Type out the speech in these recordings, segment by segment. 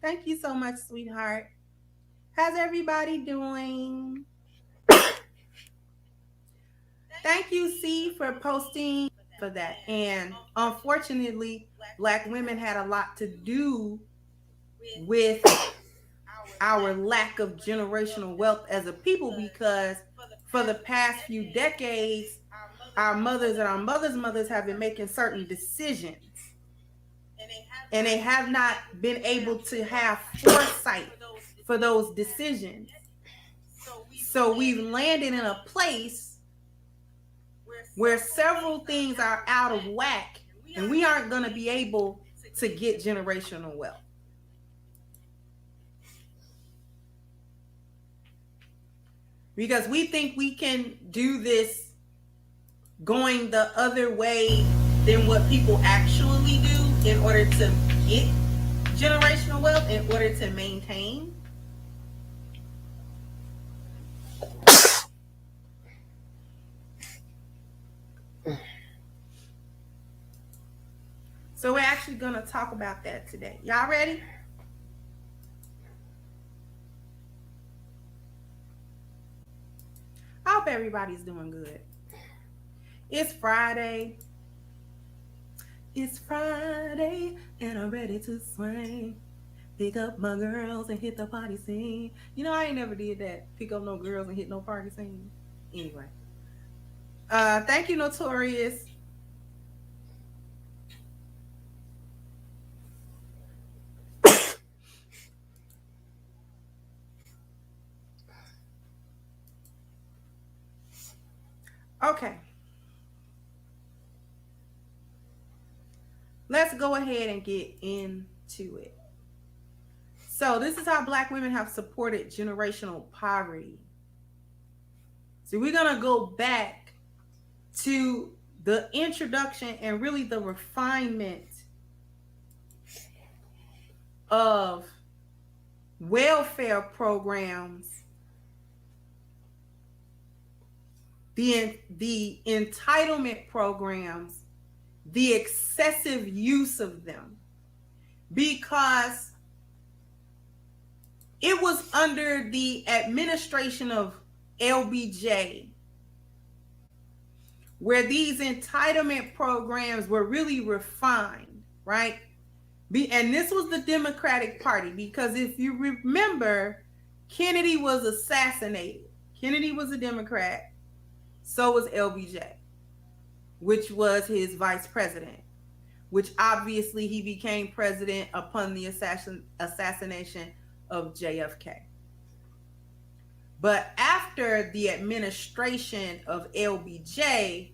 Thank you so much, sweetheart. How's everybody doing? Thank you, C, for posting for that. And unfortunately, Black women had a lot to do with our lack of generational wealth as a people because for the past few decades, our mothers and our mothers' mothers have been making certain decisions and they have not been able to have foresight for those decisions. So we've landed in a place where several things are out of whack and we aren't going to be able to get generational wealth. Because we think we can do this going the other way than what people actually do in order to get generational wealth, in order to maintain. So we're actually going to talk about that today. Y'all ready? I hope everybody's doing good. It's Friday. It's Friday and I'm ready to swing. Pick up my girls and hit the party scene. You know, I ain't never did that. Pick up no girls and hit no party scene. Anyway. Thank you, Notorious. Okay. Let's go ahead and get into it. So this is how Black women have supported generational poverty. So we're going to go back to the introduction and really the refinement of welfare programs, the entitlement programs, the excessive use of them, because it was under the administration of LBJ where these entitlement programs were really refined, right? And this was the Democratic Party, because if you remember, Kennedy was assassinated. Kennedy was a Democrat. So was LBJ, which was his vice president, which obviously he became president upon the assassination of JFK. But after the administration of LBJ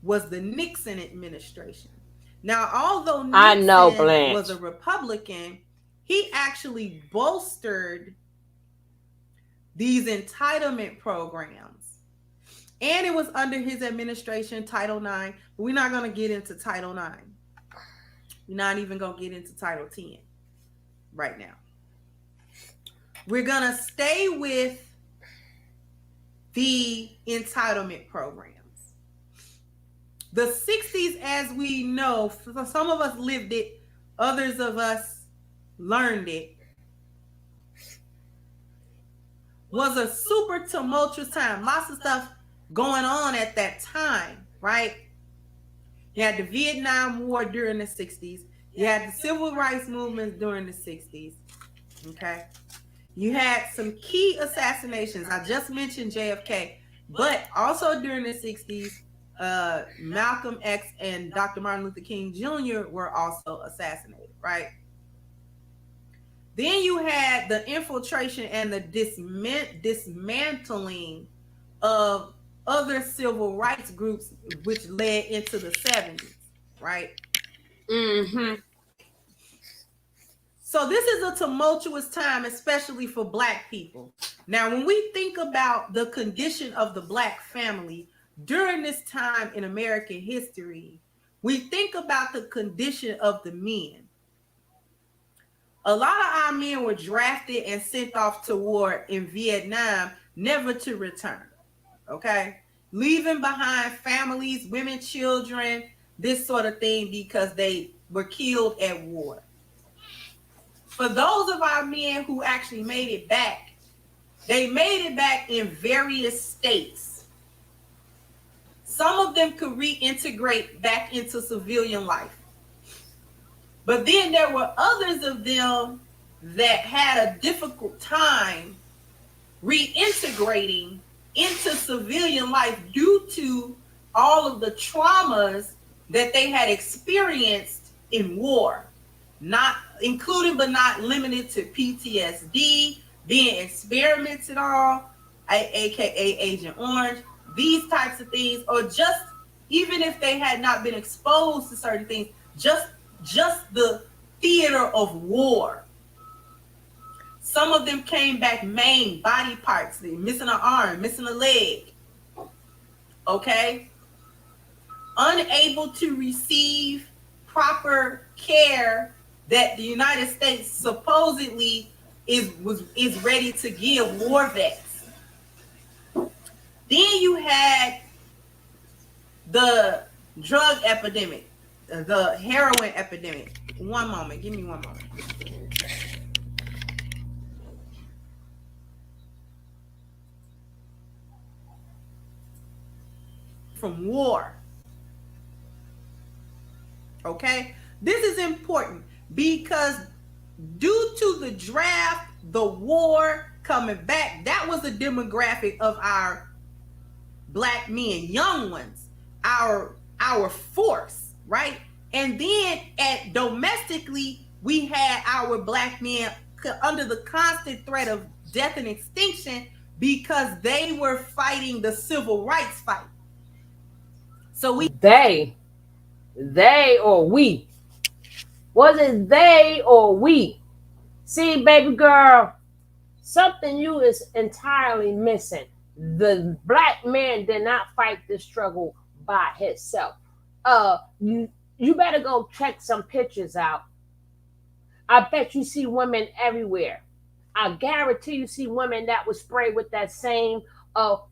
was the Nixon administration. Now, although Nixon was a Republican, he actually bolstered these entitlement programs. And it was under his administration, Title IX. But we're not going to get into Title IX. We're not even going to get into Title 10 right now. We're going to stay with the entitlement programs. The 60s, as we know, some of us lived it, others of us learned it, was a super tumultuous time. Lots of stuff going on at that time, right? You had the Vietnam War during the 60s. You had the civil rights movement during the 60s, okay? You had some key assassinations. I just mentioned JFK, but also during the 60s, Malcolm X and Dr. Martin Luther King Jr. were also assassinated, right? Then you had the infiltration and the dismantling of other civil rights groups, which led into the 70s, right? Mm-hmm. So this is a tumultuous time, especially for Black people. Now, when we think about the condition of the Black family during this time in American history, we think about the condition of the men. A lot of our men were drafted and sent off to war in Vietnam, never to return, okay? Leaving behind families, women, children, this sort of thing, because they were killed at war. For those of our men who actually made it back, they made it back in various states. Some of them could reintegrate back into civilian life. But then there were others of them that had a difficult time reintegrating into civilian life due to all of the traumas that they had experienced in war, not including but not limited to PTSD, being experimented on, aka Agent Orange, these types of things, or just even if they had not been exposed to certain things, just the theater of war. Some of them came back maimed, body parts, missing an arm, missing a leg. Okay? Unable to receive proper care that the United States supposedly is ready to give war vets. Then you had the drug epidemic, the heroin epidemic. One moment, give me one moment. From war. Okay? This is important because due to the draft, the war coming back, that was the demographic of our black men, young ones, our force, right? And then at domestically, we had our black men under the constant threat of death and extinction because they were fighting the civil rights fight. So they or we. Was it they or we? See, baby girl, something you is entirely missing. The black man did not fight this struggle by himself. You better go check some pictures out. I bet you see women everywhere. I guarantee you see women that was sprayed with that same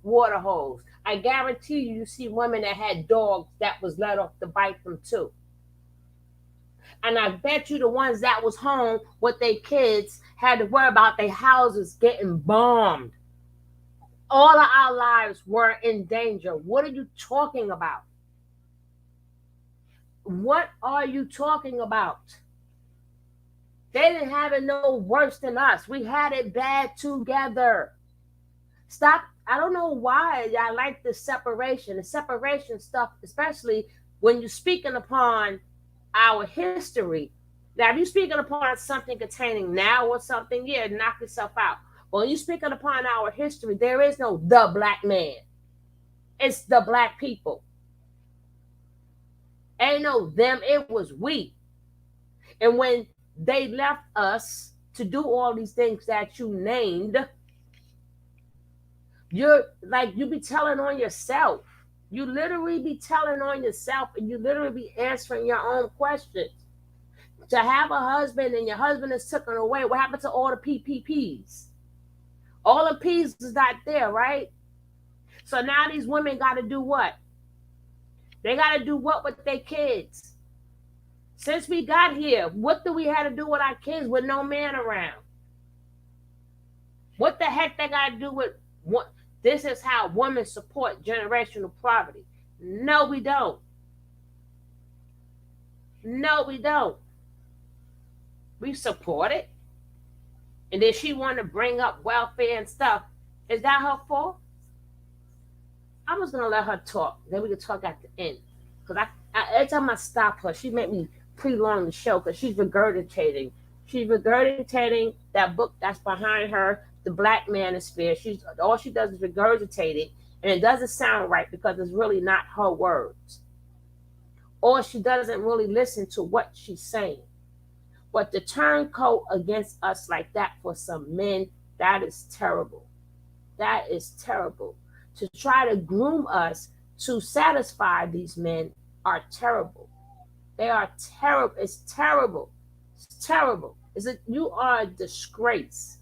water hose. I guarantee you see women that had dogs that was let off to bite them too. And I bet you the ones that was home with their kids had to worry about their houses getting bombed. All of our lives were in danger. What are you talking about? What are you talking about? They didn't have it no worse than us. We had it bad together. Stop. I don't know why I like the separation stuff, especially when you're speaking upon our history. Now, if you're speaking upon something containing now or something, yeah, knock yourself out. But when you're speaking upon our history, there is no the black man. It's the black people. Ain't no them, it was we. And when they left us to do all these things that you named, you're like, you be telling on yourself. You literally be telling on yourself, and you literally be answering your own questions. To have a husband and your husband is taken away, what happened to all the PPPs? All the P's is not there, right? So now these women got to do what? They got to do what with their kids? Since we got here, what do we have to do with our kids with no man around? What the heck they got to do with what? This is how women support generational poverty. No, we don't. No, we don't. We support it. And then she want to bring up welfare and stuff. Is that her fault? I'm just going to let her talk. Then we can talk at the end. Because every time I stop her, she make me prolong the show because she's regurgitating. She's regurgitating that book that's behind her, The Black Manosphere. All she does is regurgitate it, and it doesn't sound right because it's really not her words. Or she doesn't really listen to what she's saying. But to turncoat against us like that for some men, that is terrible. That is terrible. To try to groom us to satisfy these men are terrible. They are terrible. It's terrible. It's terrible. You are a disgrace.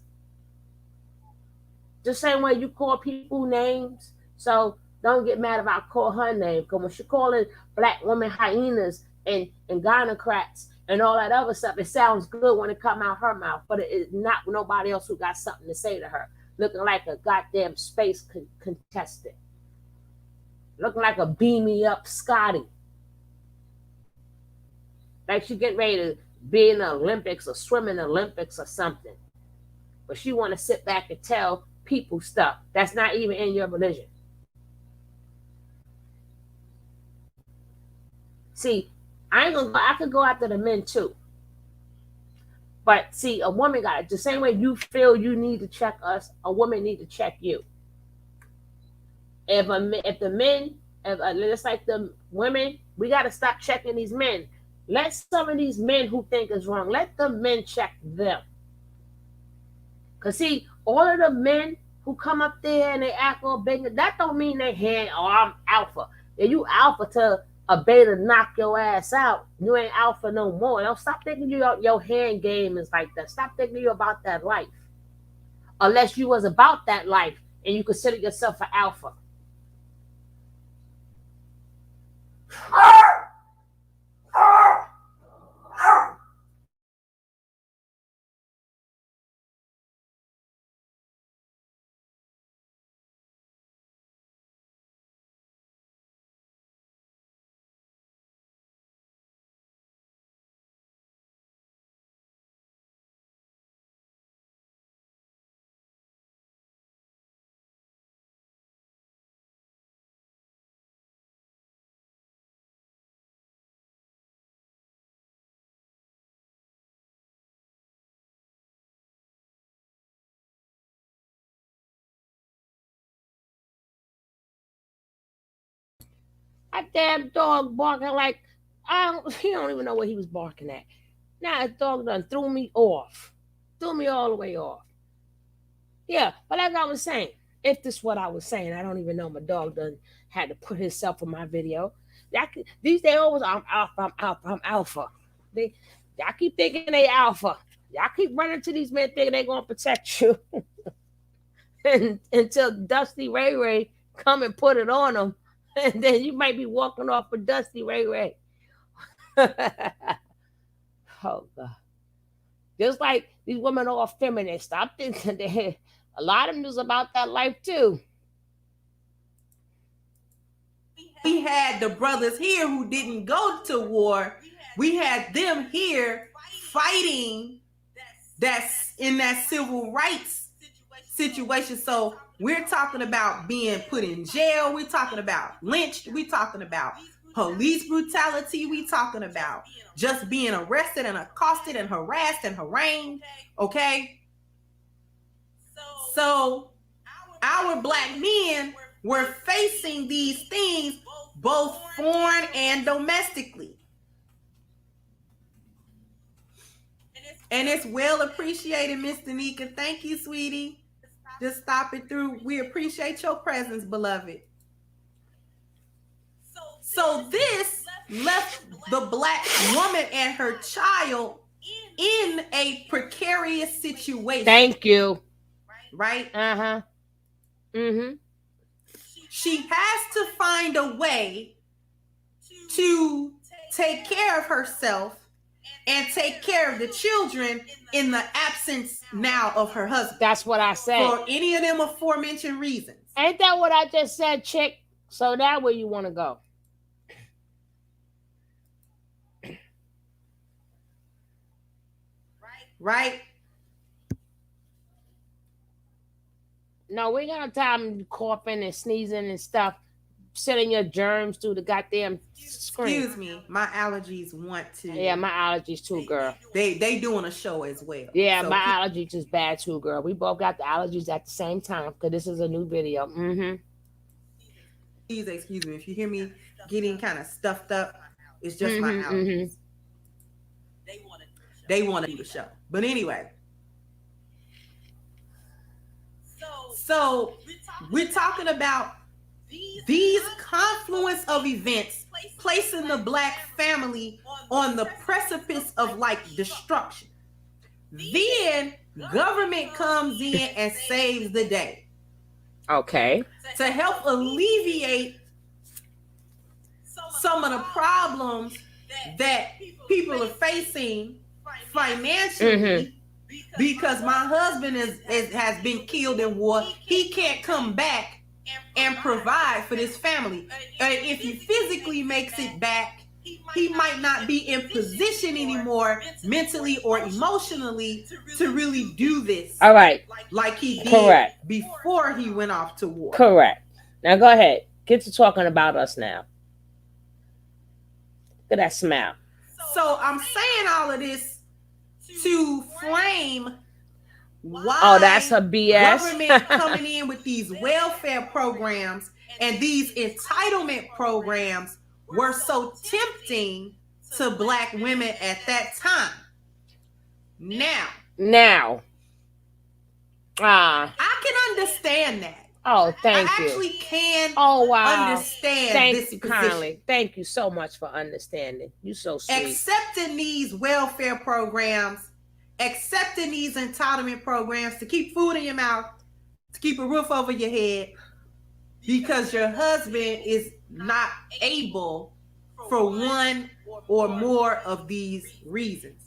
The same way you call people names. So don't get mad if I call her name. Because when she calling black women hyenas and gynocrats and all that other stuff. It sounds good when it come out her mouth, but it's not nobody else who got something to say to her. Looking like a goddamn space contestant, looking like a beam me up Scotty, like she getting ready to be in the Olympics or swim in the Olympics or something. But she want to sit back and tell people stuff that's not even in your religion. See, I ain't gonna. I could go after the men too. But see, a woman got it. The same way you feel you need to check us, a woman need to check you. If the men, if just like the women, we got to stop checking these men. Let some of these men who think is wrong, let the men check them. Cause see, all of the men who come up there and they act all big, that don't mean they hand, oh, I'm alpha. Yeah, you alpha to a beta knock your ass out. You ain't alpha no more. Don't stop thinking your hand game is like that. Stop thinking you about that life. Unless you was about that life and you consider yourself an alpha. That damn dog barking like I don't, he don't even know what he was barking at. Now his dog done threw me off. Threw me all the way off. Yeah, but like I was saying, if this is what I was saying, I don't even know my dog done had to put himself in my video. These they always I'm alpha, I'm alpha, I'm alpha. They y'all keep thinking they alpha. Y'all keep running to these men thinking they gonna protect you. Until Dusty Ray Ray come and put it on them. And then you might be walking off with Dusty Ray Ray. Oh God. Just like these women are feminists. Stop thinking that a lot of them is about that life too. We had the brothers here who didn't go to war. We had them here fighting that's in that civil rights situation. So we're talking about being put in jail. We're talking about lynched. We're talking about police brutality. We're talking about just being arrested and accosted and harassed and harangued. Okay? So our black men were facing these things both foreign and domestically. And it's well appreciated, Miss Danica. Thank you, sweetie. Just stopping through. We appreciate your presence, beloved. So this left the black woman and her child in a precarious situation. Thank you. Right? Uh-huh. Mm-hmm. She has to find a way to take care of herself and take care of the children in the absence now of her husband. That's what I said. For any of them aforementioned reasons. Ain't that what I just said, chick? So that where you want to go. Right? No, we got time coughing and sneezing and stuff, sending your germs through the goddamn screen. Excuse me, my allergies want to. Yeah, my allergies too, girl. They doing a show as well. Yeah, so my allergies is bad too, girl. We both got the allergies at the same time because this is a new video. Mm-hmm. Please excuse me if you hear me getting kind of stuffed up. It's just my allergies. They want to do the show, but anyway. So we're talking about these confluence of events placing the black family on the precipice of like destruction. Then government comes in and saves the day. Okay. To help alleviate some of the problems that people are facing Mm-hmm. financially because my husband has been killed in war. He can't come back and provide for this family. If he physically makes it back, he might not be in position anymore, mentally or emotionally, to really do this All right. like he did Correct. before he went off to war. Correct. Now go ahead. Get to talking about us now. Look at that smile. So I'm saying all of this to frame Oh, that's why her BS. government coming in with these welfare programs and these entitlement programs were so tempting to black women at that time. Now, Now. I can understand that. Oh, thank I you. actually can Oh, wow. understand Thank this you position. kindly. Thank you so much for understanding. You so sweet. Accepting these welfare programs, accepting these entitlement programs to keep food in your mouth, to keep a roof over your head, because your husband is not able for one or more of these reasons.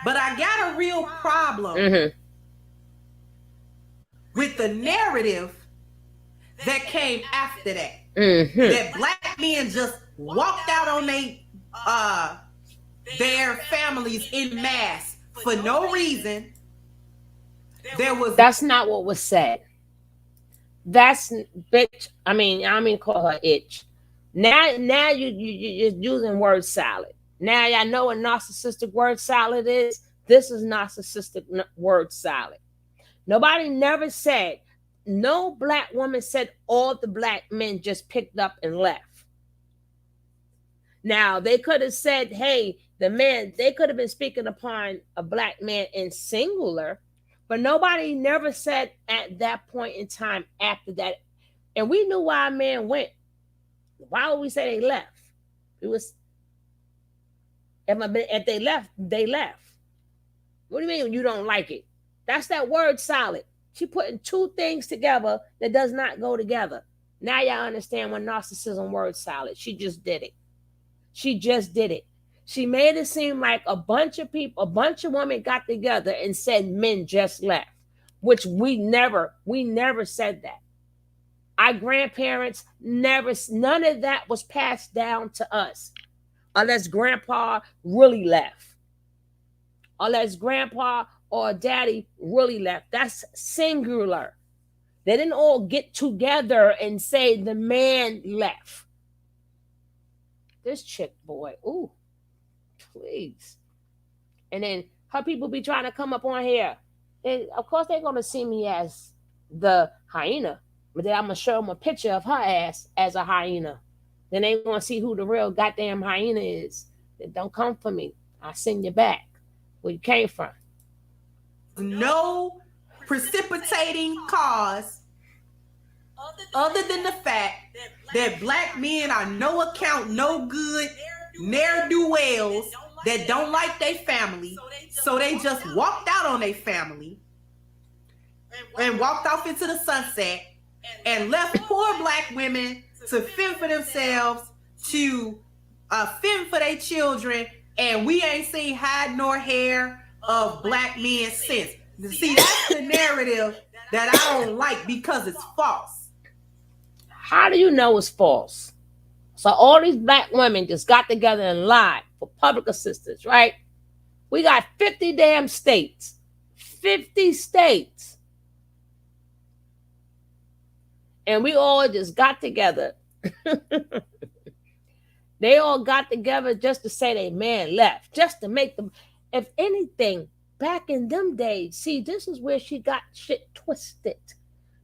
But I got a real problem with the narrative that came after that. That black men just walked out on their families in mass for no reason. That's not what was said. That's bitch. I mean, call her itch. Now you're using word salad. Now y'all know what narcissistic word salad is. This is narcissistic word salad. Nobody never said. No black woman said all the black men just picked up and left. Now they could have said, "Hey, the men." They could have been speaking upon a black man in singular. But nobody never said at that point in time after that. And we knew why a man went. Why would we say they left? It was if they left, they left. What do you mean you don't like it? That's that word solid. She putting two things together that does not go together. Now y'all understand when narcissism word solid. She just did it. She just did it. She made it seem like a bunch of people, a bunch of women got together and said men just left, which we never said that. Our grandparents never, none of that was passed down to us unless grandpa really left. Unless grandpa or daddy really left. That's singular. They didn't all get together and say the man left. This chick, boy, ooh. Please. And then her people be trying to come up on here. Of course, they're going to see me as the hyena. But then I'm going to show them a picture of her ass as a hyena. Then they going to see who the real goddamn hyena is. Then don't come for me. I'll send you back where you came from. No precipitating cause other than the fact that black men are no account, no good, ne'er-do-wells that don't like their family, so they just walked out on their family and walked off into the sunset and left poor black women to fend for themselves, to fend for their children, and we ain't seen hide nor hair of black men since. See, that's the narrative that I don't like because it's false. How do you know it's false? So all these black women just got together and lied for public assistance, right? We got 50 damn states. 50 states. And we all just got together. They all got together just to say they man left. Just to make them, if anything, back in them days, see, this is where she got shit twisted.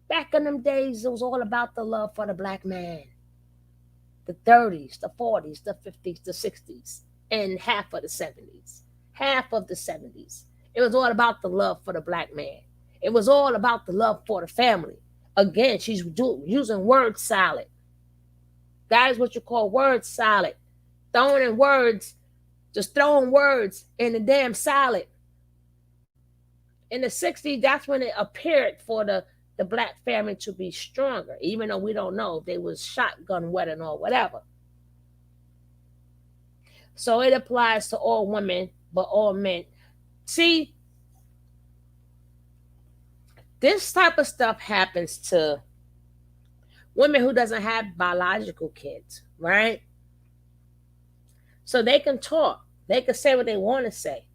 Back in them days, it was all about the love for the black man. The 30s, the 40s, the 50s, the 60s, and half of the 70s. Half of the 70s. It was all about the love for the black man. It was all about the love for the family. Again, she's using word salad. That is what you call word salad. Throwing in words, just throwing words in the damn salad. In the 60s, that's when it appeared for the black family to be stronger, even though we don't know if they was shotgun wedding or whatever. So it applies to all women, but all men. See, this type of stuff happens to women who doesn't have biological kids, right? So they can talk. They can say what they want to say.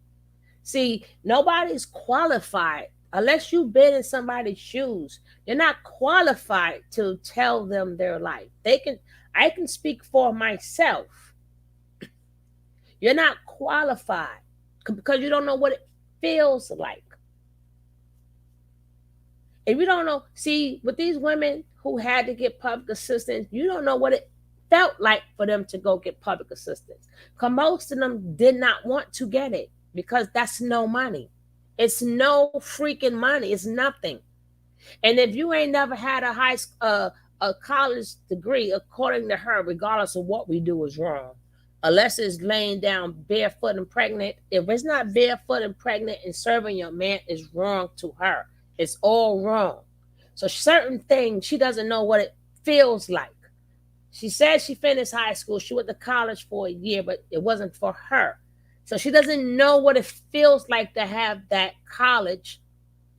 See, nobody's qualified unless you've been in somebody's shoes. You're not qualified to tell them their life. They can I can speak for myself. You're not qualified because you don't know what it feels like. If you don't know, see, with these women who had to get public assistance, you don't know what it felt like for them to go get public assistance. Because most of them did not want to get it because that's no money. It's no freaking money. It's nothing. And if you ain't never had a college degree, according to her, regardless of what we do is wrong. Unless it's laying down barefoot and pregnant. If it's not barefoot and pregnant and serving your man, is wrong to her. It's all wrong. So certain things she doesn't know what it feels like. She said she finished high school. She went to college for a year, but it wasn't for her. So she doesn't know what it feels like to have that college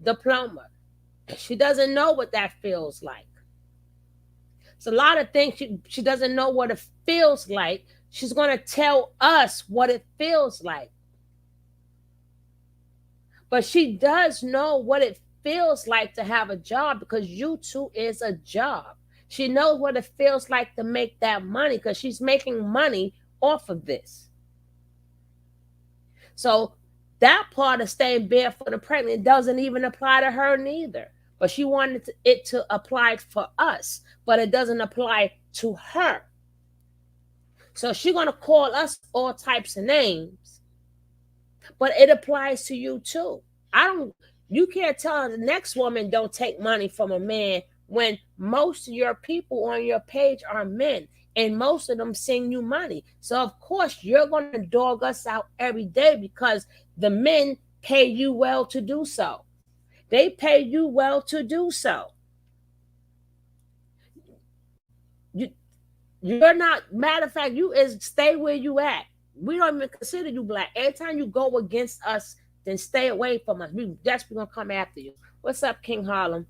diploma. She doesn't know what that feels like. It's a lot of things she doesn't know what it feels like. She's going to tell us what it feels like. But she does know what it feels like to have a job because YouTube is a job. She knows what it feels like to make that money because she's making money off of this. So that part of staying barefoot and pregnant doesn't even apply to her neither. But she wanted it to apply for us, but it doesn't apply to her. So she's going to call us all types of names, but it applies to you too. You can't tell the next woman don't take money from a man when most of your people on your page are men and most of them send you money. So of course you're going to dog us out every day because the men pay you well to do so. They pay you well to do so. You, you're not, matter of fact, you is stay where you at. We don't even consider you black. Every time you go against us, then stay away from us. We desperately gonna come after you. What's up, King Harlem?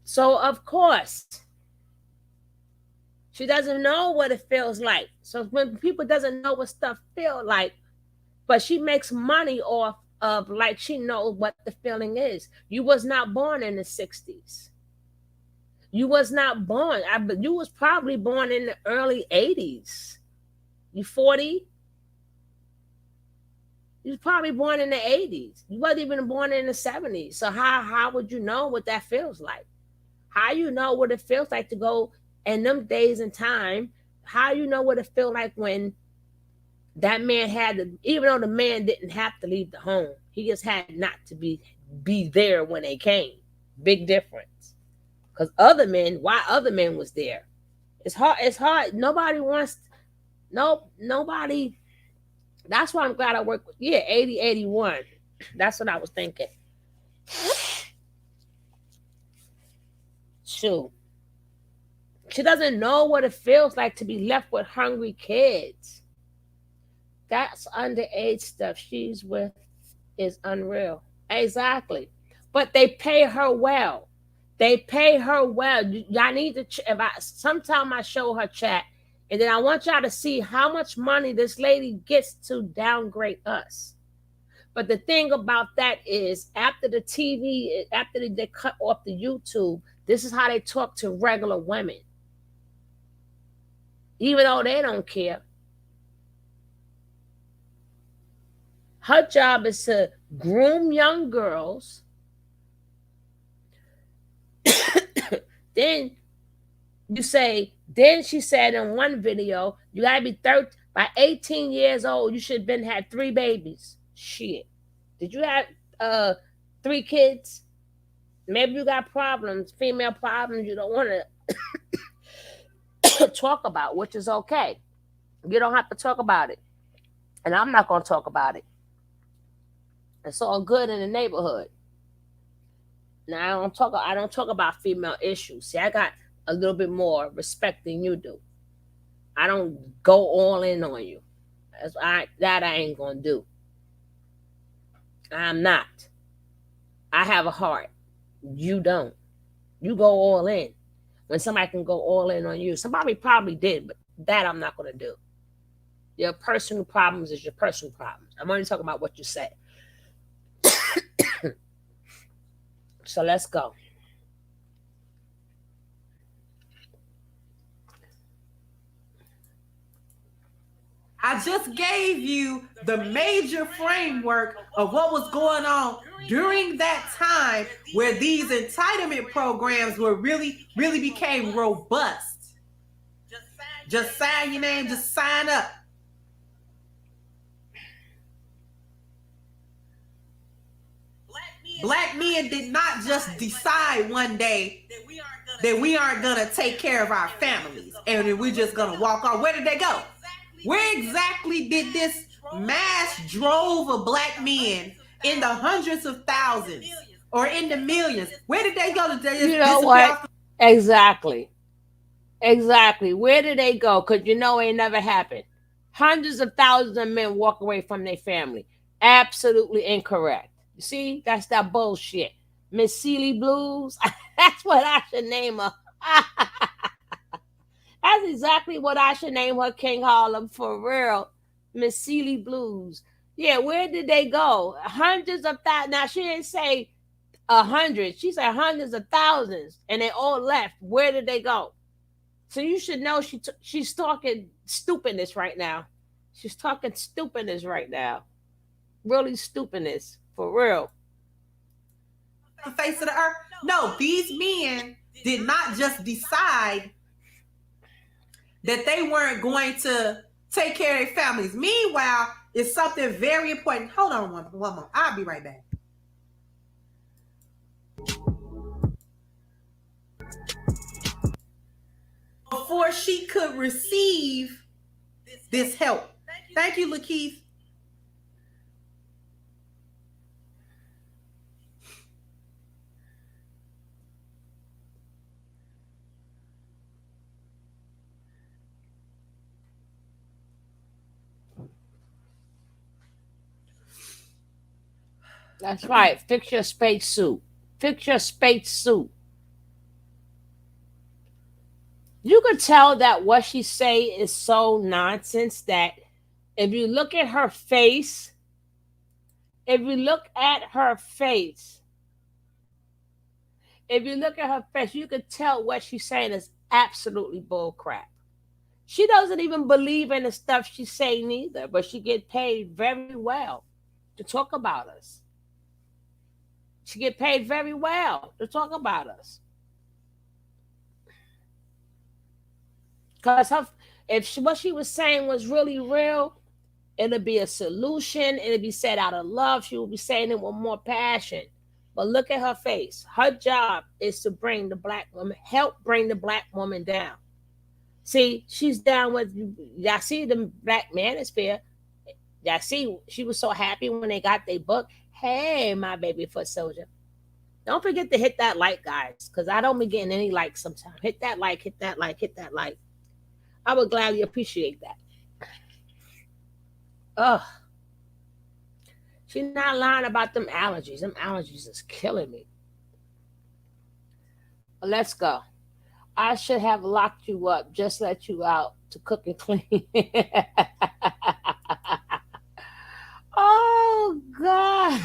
So of course, she doesn't know what it feels like. So when people doesn't know what stuff feel like, but she makes money off of like she knows what the feeling is. You was not born in the 60s. You was not born. You was probably born in the early 80s. You 40? You was probably born in the 80s. You wasn't even born in the 70s. So how would you know what that feels like? How you know what it feels like to go in them days and time? How you know what it feel like when that man had to, even though the man didn't have to leave the home, he just had not to be there when they came. Big difference. Because why other men was there? It's hard. Nobody wants, nobody. That's why I'm glad I work with, 80, 81. That's what I was thinking. Shoot. She doesn't know what it feels like to be left with hungry kids. That's underage stuff she's with is unreal. Exactly. But they pay her well. They pay her well. Y'all need to, sometime I show her chat, and then I want y'all to see how much money this lady gets to downgrade us. But the thing about that is, after the TV, after they cut off the YouTube, this is how they talk to regular women. Even though they don't care. Her job is to groom young girls. Then then she said in one video, you gotta be 30, by 18 years old, you should have been had 3 babies. Shit. Did you have 3 kids? Maybe you got problems, female problems you don't want to talk about, which is okay. You don't have to talk about it. And I'm not gonna talk about it. It's all good in the neighborhood. Now I don't talk about female issues. See, I got a little bit more respect than you do. I don't go all in on you. That I ain't gonna do. I'm not. I have a heart. You don't. You go all in. When somebody can go all in on you, somebody probably did, but that I'm not gonna do. Your personal problems is your personal problems. I'm only talking about what you said. So let's go. I just gave you the major framework of what was going on during that time where these entitlement programs were really became robust. Just sign your name, just sign up. Black men did not just decide one day that we aren't going to take care of our families and that we're just going to walk off. Where did they go? Where exactly did this mass drove of black men in the hundreds of thousands or in the millions? Where did they go? Did they just You know disappear what? off the— Exactly. Exactly. Where did they go? Because you know it never happened. Hundreds of thousands of men walk away from their family. Absolutely incorrect. You see, that's that bullshit. Miss Sealy Blues. That's what I should name her. That's exactly what I should name her, King Harlem, for real. Miss Sealy Blues. Yeah, where did they go? Hundreds of thousands. Now, she didn't say 100. She said hundreds of thousands. And they all left. Where did they go? So you should know she's talking stupidness right now. She's talking stupidness right now. Really stupidness. For real. face of the earth? No, these men did not just decide that they weren't going to take care of their families. Meanwhile, it's something very important. Hold on one moment. I'll be right back. Before she could receive this help. Thank you, Lakeith. That's right. Fix your space suit. Fix your space suit. You could tell that what she say is so nonsense that if you look at her face, if you look at her face, if you look at her face, you could tell what she's saying is absolutely bull crap. She doesn't even believe in the stuff she's saying either, but she get paid very well to talk about us. She get paid very well to talk about us. Because what she was saying was really real, it'll be a solution. It'll be said out of love. She will be saying it with more passion. But look at her face. Her job is to bring the black woman, help bring the black woman down. See, she's down with, y'all see the black manosphere. Y'all see, she was so happy when they got their book. Hey, my baby foot soldier. Don't forget to hit that like, guys, because I don't be getting any likes sometimes. Hit that like, hit that like, hit that like. I would gladly appreciate that. Ugh. She's not lying about them allergies. Them allergies is killing me. But let's go. I should have locked you up, just let you out to cook and clean. Oh, God.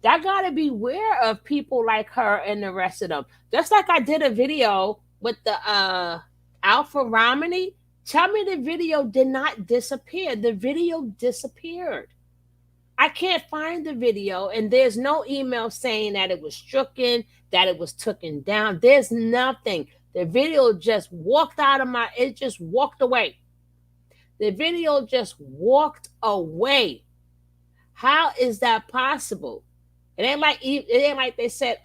I gotta beware of people like her and the rest of them. Just like I did a video with the Alpha Romney. Tell me the video did not disappear. The video disappeared. I can't find the video, and there's no email saying that it was stricken, that it was taken down. There's nothing. The video just walked out of my, it just walked away. The video just walked away. How is that possible? It ain't like they said,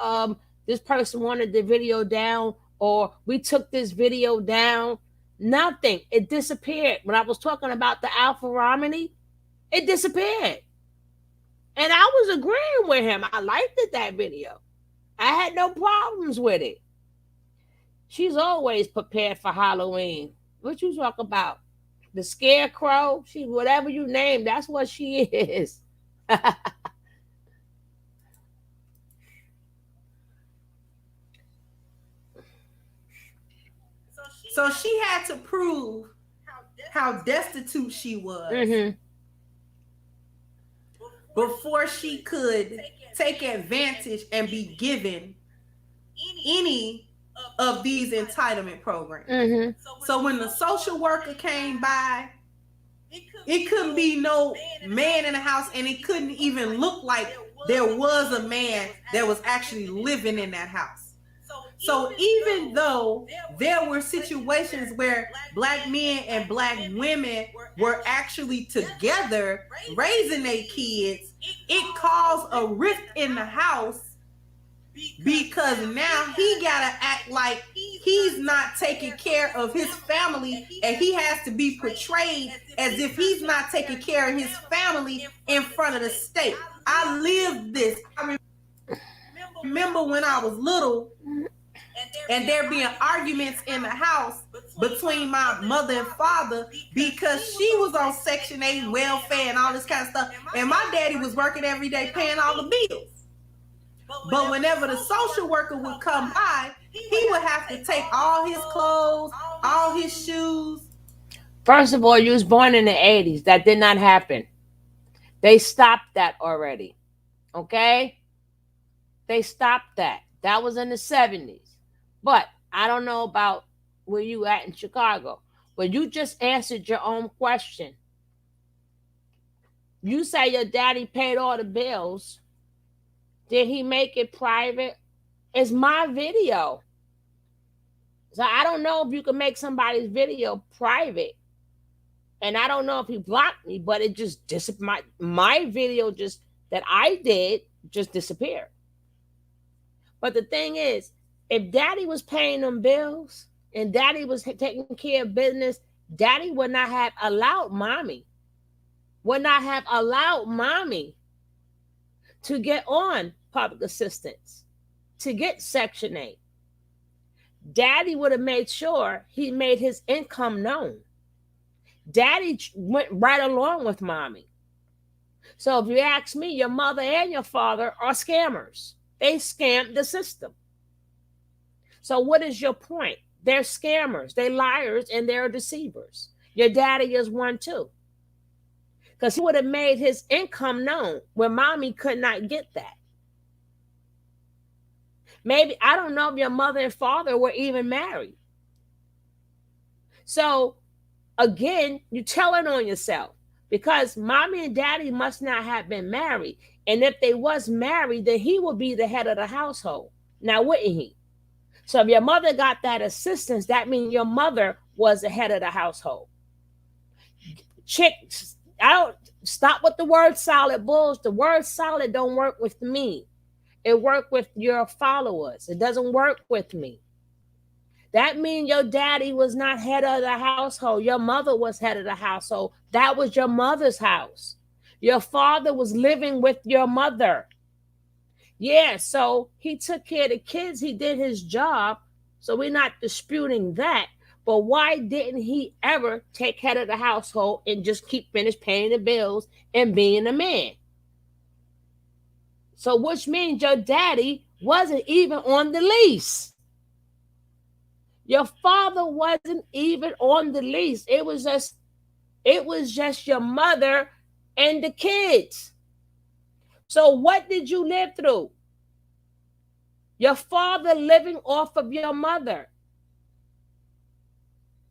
this person wanted the video down, or we took this video down. Nothing. It disappeared. When I was talking about the Alpha Romney, it disappeared. And I was agreeing with him. I liked it, that video. I had no problems with it. She's always prepared for Halloween. What you talk about? The scarecrow? She whatever you name, that's what she is. So she had to prove how destitute she was Mm-hmm. before she could take advantage and be given any of these entitlement programs. Mm-hmm. So when the social worker came by, it couldn't be no man in the house, and it couldn't even look like there was a man that was actually living in that house. So even though there were situations where black men and black women were actually together raising their kids, it caused a rift in the house because now he gotta act like he's not taking care of his family, and he has to be portrayed as if he's not taking care of his family in front of the state. I lived this. I remember when I was little and there being arguments in the house between my mother and father because she was on Section 8 welfare and all this kind of stuff, and my daddy was working every day paying all the bills. But whenever the social worker would come by, he would have to take all his clothes, all his shoes. First of all, you was born in the 80s. That did not happen. They stopped that already. Okay? They stopped that. That was in the 70s. But I don't know about where you at in Chicago. But you just answered your own question. You say your daddy paid all the bills. Did he make it private? It's my video. So I don't know if you can make somebody's video private. And I don't know if he blocked me, but it just my video just that I did just disappeared. But the thing is, if daddy was paying them bills and daddy was taking care of business, daddy would not have allowed mommy to get on public assistance, to get Section 8. Daddy would have made sure he made his income known. Daddy went right along with mommy. So if you ask me, your mother and your father are scammers. They scammed the system. So what is your point? They're scammers, they're liars, and they're deceivers. Your daddy is one too. Because he would have made his income known when mommy could not get that. Maybe, I don't know if your mother and father were even married. So again, you're telling on yourself because mommy and daddy must not have been married. And if they was married, then he would be the head of the household. Now, wouldn't he? So if your mother got that assistance, that means your mother was the head of the household. Chick, I don't stop with the word solid bulls. The word solid don't work with me. It work with your followers. It doesn't work with me. That means your daddy was not head of the household. Your mother was head of the household. That was your mother's house. Your father was living with your mother. Yeah, so he took care of the kids. He did his job. So we're not disputing that. But why didn't he ever take head of the household and just finish paying the bills and being a man? So which means your daddy wasn't even on the lease. Your father wasn't even on the lease. It was just your mother and the kids. So what did you live through? Your father living off of your mother.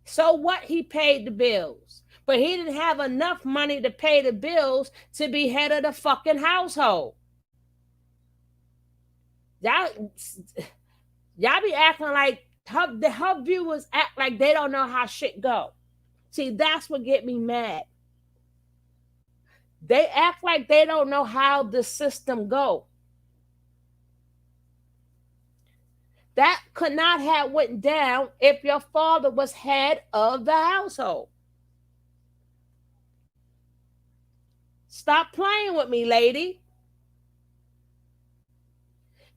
So what? He paid the bills. But he didn't have enough money to pay the bills to be head of the fucking household. Y'all be acting like her viewers act like they don't know how shit go. See, that's what get me mad. They act like they don't know how the system go. That could not have went down if your father was head of the household. Stop playing with me, lady.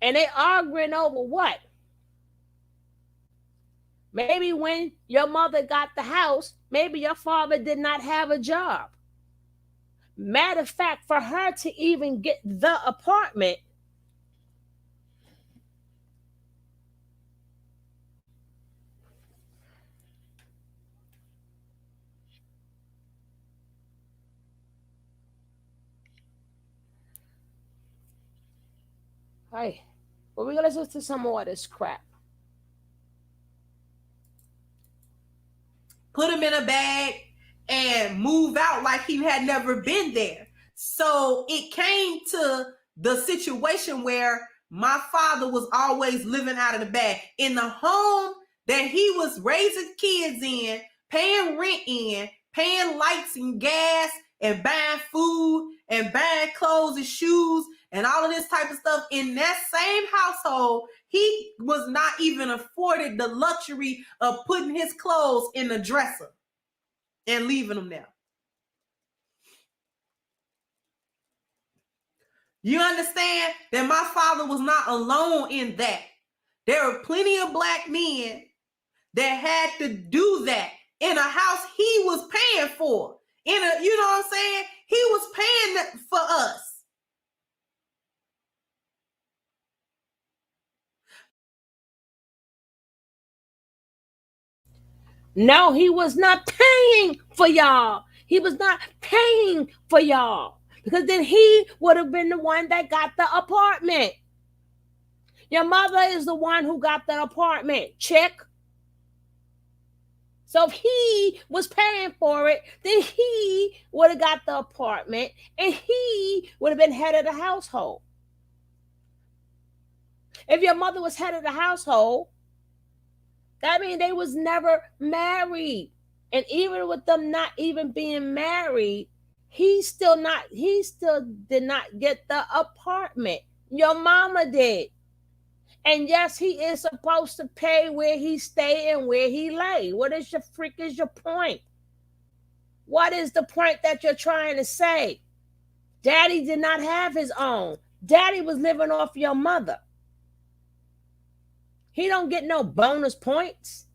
And they arguing over what? Maybe when your mother got the house, maybe your father did not have a job. Matter of fact, for her to even get the apartment, hey, well, we're gonna listen to some more of this crap. Put him in a bag, and move out like he had never been there. So it came to the situation where my father was always living out of the bag in the home that he was raising kids in, paying rent in, paying lights and gas, and buying food and buying clothes and shoes and all of this type of stuff. In that same household, he was not even afforded the luxury of putting his clothes in the dresser and leaving them there. You understand that my father was not alone in that. There were plenty of black men that had to do that in a house he was paying for. In a, you know what I'm saying? He was paying that for us. No, he was not paying for y'all. He was not paying for y'all. Because then he would have been the one that got the apartment. Your mother is the one who got the apartment. Check. So if he was paying for it, then he would have got the apartment and he would have been head of the household. If your mother was head of the household, that means they was never married. And even with them not even being married, he still did not get the apartment. Your mama did. And yes, he is supposed to pay where he stay and where he lay. What is your freak is your point? What is the point that you're trying to say? Daddy did not have his own. Daddy was living off your mother. He don't get no bonus points.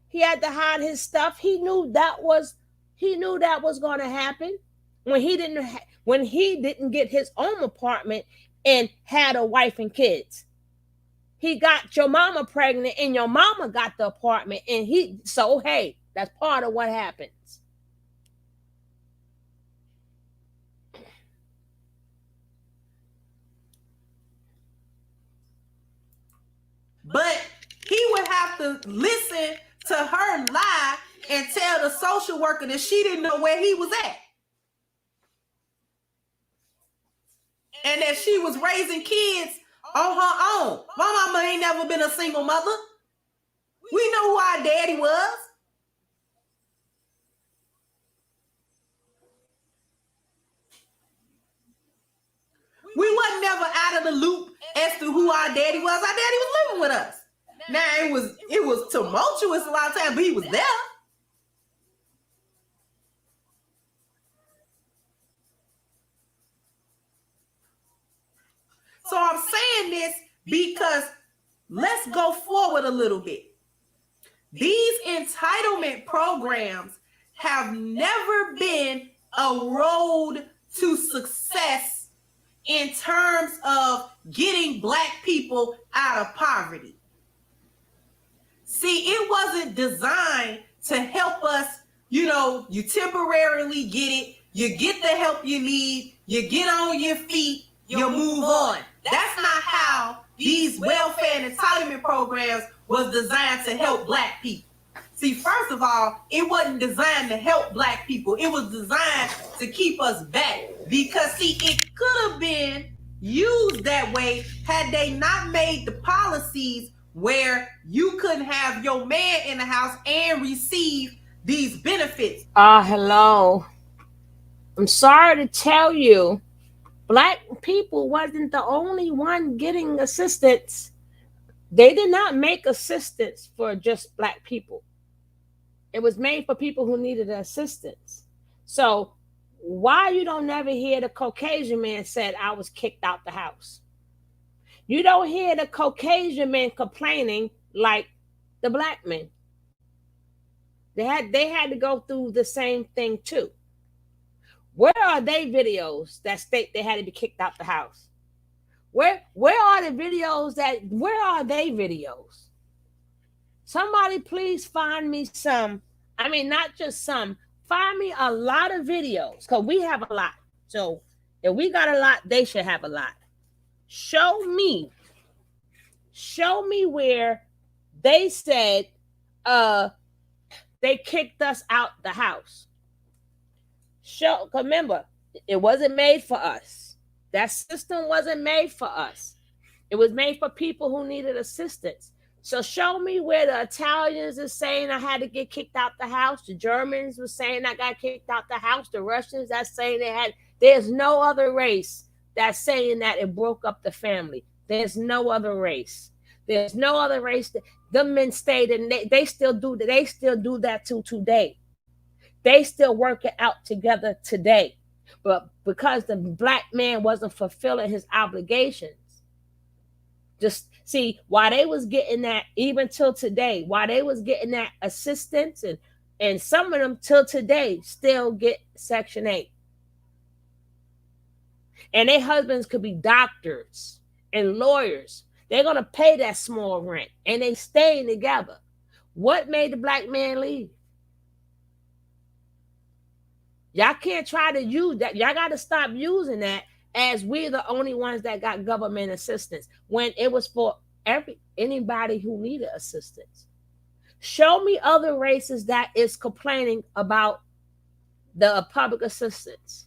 He had to hide his stuff. He knew that was going to happen when he didn't get his own apartment and had a wife and kids. He got your mama pregnant and your mama got the apartment and hey, that's part of what happens. But he would have to listen to her lie and tell the social worker that she didn't know where he was at. And that she was raising kids on her own. My mama ain't never been a single mother. We know who our daddy was. We wasn't never out of the loop as to who our daddy was. Our daddy was living with us. Now it was tumultuous a lot of times, but he was there. So I'm saying this because let's go forward a little bit. These entitlement programs have never been a road to success in terms of getting black people out of poverty. See, it wasn't designed to help us, you temporarily get it, you get the help you need, you get on your feet, you move on. That's not how these welfare and entitlement programs was designed to help black people. See, first of all, it wasn't designed to help black people. It was designed to keep us back. Because, see, it could have been used that way had they not made the policies where you couldn't have your man in the house and receive these benefits. Hello. I'm sorry to tell you, black people wasn't the only one getting assistance. They did not make assistance for just black people. It was made for people who needed assistance. So why you don't never hear the Caucasian man said I was kicked out the house? You don't hear the Caucasian man complaining like The black men. They had to go through the same thing too. Where are they videos that state they had to be kicked out the house? Where are the videos that where are they videos? Somebody please find me some. I mean, not just some. Find me a lot of videos because we have a lot. So if we got a lot, they should have a lot. Show me, show me where they said uh they kicked us out the house. Show, remember, it wasn't made for us. That system wasn't made for us. It was made for people who needed assistance. So show me where the Italians are saying I had to get kicked out the house. The Germans were saying I got kicked out the house. The Russians that's saying they had. There's no other race that's saying that it broke up the family. There's no other race. There's no other race. The men stayed and they still do. They still do that to today. They still work it out together today. But because the black man wasn't fulfilling his obligations, just see why they was getting that even till today, why they was getting that assistance and some of them till today still get Section 8. And their husbands could be doctors and lawyers. They're gonna pay that small rent and they staying together. What made the black man leave? Y'all can't try to use that. Y'all got to stop using that as we're the only ones that got government assistance when it was for anybody who needed assistance. Show me other races that is complaining about the public assistance.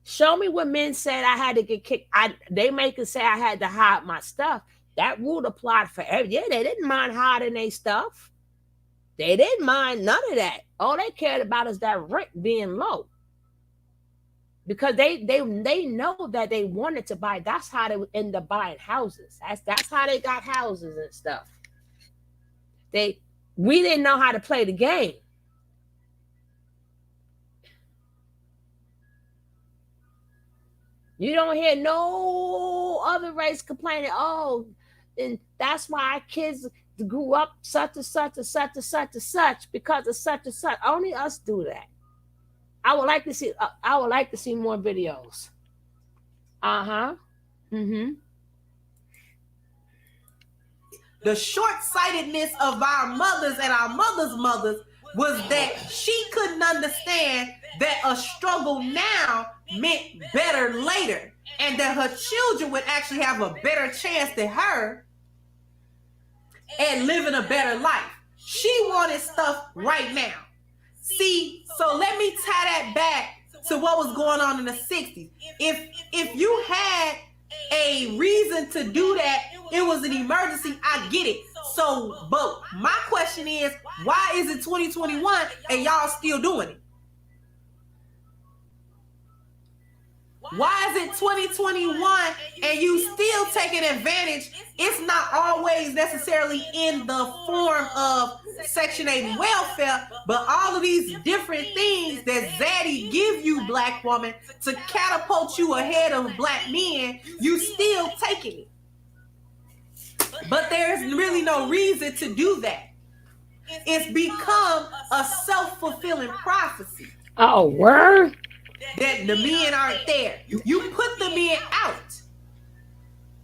Show me what men said I had to get kicked. They make it say I had to hide my stuff. That rule applied for every. Yeah, they didn't mind hiding their stuff. They didn't mind none of that. All they cared about is that rent being low. Because they know that they wanted to buy. That's how they would end up buying houses. That's how they got houses and stuff. We didn't know how to play the game. You don't hear no other race complaining, oh, and that's why our kids grew up such and such and such and such and such because of such and such. Only us do that. I would like to see. I would like to see more videos. Uh-huh. Mm-hmm. The short-sightedness of our mothers and our mothers' mothers was that she couldn't understand that a struggle now meant better later, and that her children would actually have a better chance than her at living a better life. She wanted stuff right now. See, so let me tie that back to what was going on in the 60s. If you had a reason to do that, it was an emergency, I get it. So, but my question is, why is it 2021 and y'all still doing it? Why is it 2021 and you still taking advantage? It's not always necessarily in the form of Section 8 welfare, but all of these different things that Zaddy give you, black woman, to catapult you ahead of black men, you still taking it. But there's really no reason to do that. It's become a self-fulfilling prophecy. Oh, word? That the men aren't there. You put the men out.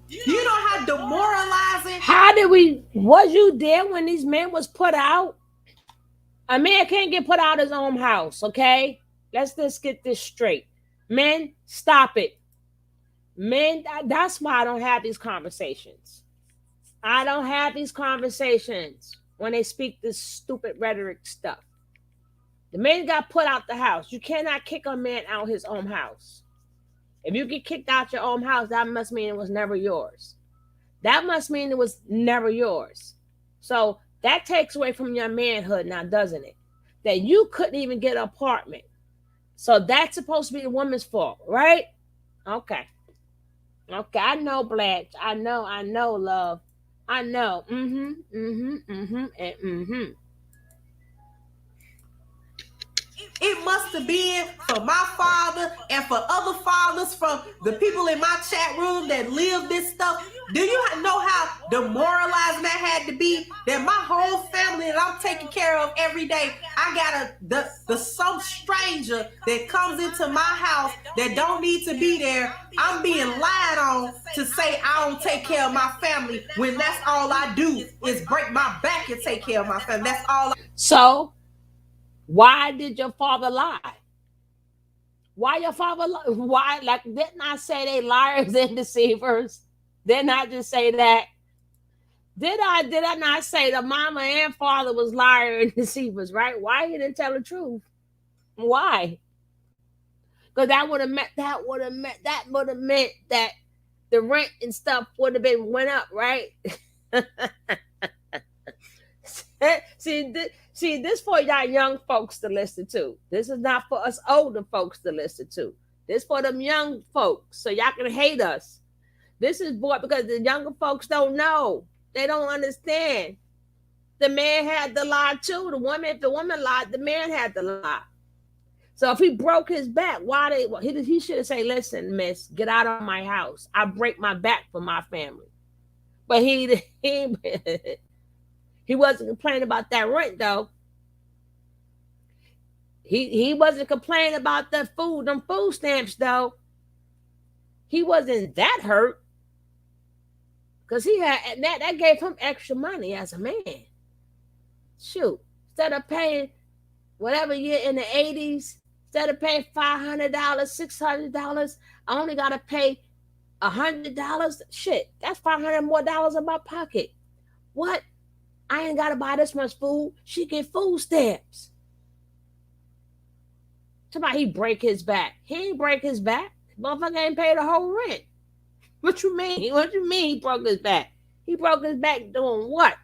You know how demoralizing. How did we? Was you there when these men was put out? A man can't get put out of his own house. Okay, let's just get this straight. Men, stop it. Men, that's why I don't have these conversations. I don't have these conversations when they speak this stupid rhetoric stuff. The man got put out the house. You cannot kick a man out his own house. If you get kicked out your own house, that must mean it was never yours. That must mean it was never yours. So that takes away from your manhood now, doesn't it? That you couldn't even get an apartment. So that's supposed to be the woman's fault, right? Okay. Okay, I know, Black. I know, love. I know. And It must have been for my father and for other fathers from the people in my chat room that live this stuff. Do you know how demoralizing that had to be? That my whole family that I'm taking care of every day, I got some stranger that comes into my house that don't need to be there. I'm being lied on to say I don't take care of my family when that's all I do is break my back and take care of my family. That's all. So why did your father lie? Why your father? Why? Like, didn't I say they liars and deceivers? Didn't I just say that? Did I not say the mama and father was liars and deceivers? Right? Why he didn't tell the truth? Why? Because that would have meant that the rent and stuff would have been went up, right? See, this for y'all young folks to listen to. This is not for us older folks to listen to. This for them young folks, so y'all can hate us. This is because the younger folks don't know. They don't understand. The man had to lie too. If the woman lied, the man had to lie. So if he broke his back, he should have said, "Listen, miss, get out of my house. I break my back for my family." But he wasn't complaining about that rent though. He wasn't complaining about them food stamps though. He wasn't that hurt because he had that gave him extra money as a man. Shoot, instead of paying whatever year in the 80s, instead of paying $500, $600, I only gotta pay $100. Shit, that's $500 more in my pocket. What? I ain't gotta buy this much food. She get food stamps. Somebody he break his back. He ain't break his back. Motherfucker ain't pay the whole rent. What you mean? What you mean he broke his back? He broke his back doing what?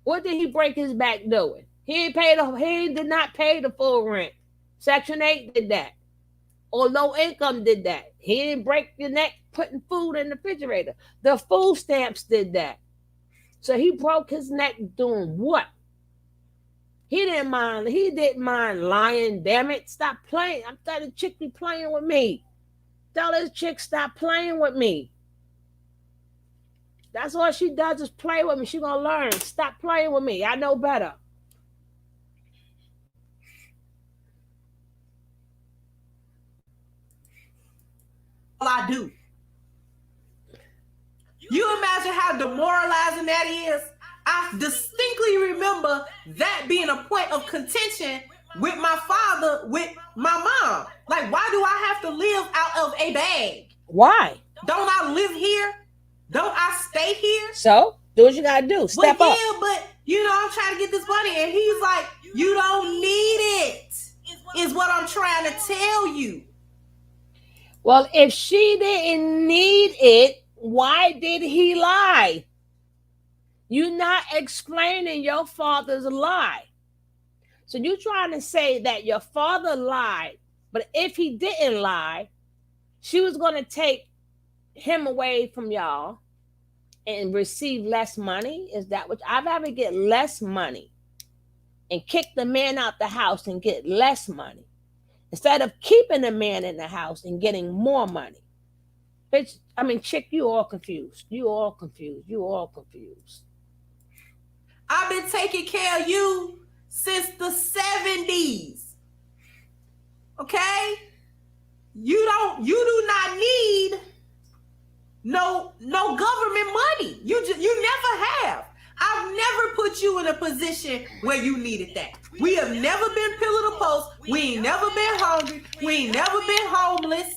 What did he break his back doing? He did not pay the full rent. Section 8 did that. Or low income did that. He didn't break your neck putting food in the refrigerator. The food stamps did that. So he broke his neck doing what? He didn't mind lying, damn it. Stop playing. I'm telling the chick be playing with me. Tell this chick stop playing with me. That's all she does is play with me. She gonna learn. Stop playing with me. I know better. All I do. You imagine how demoralizing that is? I distinctly remember that being a point of contention with my father, with my mom. Like, why do I have to live out of a bag? Why? Don't I live here? Don't I stay here? So, do what you gotta do. Step up. Yeah, but I'm trying to get this money. And he's like, you don't need it, is what I'm trying to tell you. Well, if she didn't need it, why did he lie? You're not explaining your father's lie. So you're trying to say that your father lied, but if he didn't lie, she was going to take him away from y'all and receive less money? Is that what I'd rather get less money and kick the man out the house and get less money instead of keeping the man in the house and getting more money? Bitch, chick, you all confused. You all confused. I've been taking care of you since the 70s. Okay? You do not need no government money. You never have. I've never put you in a position where you needed that. We have never been pillar to post. We ain't never been hungry. We ain't never been homeless.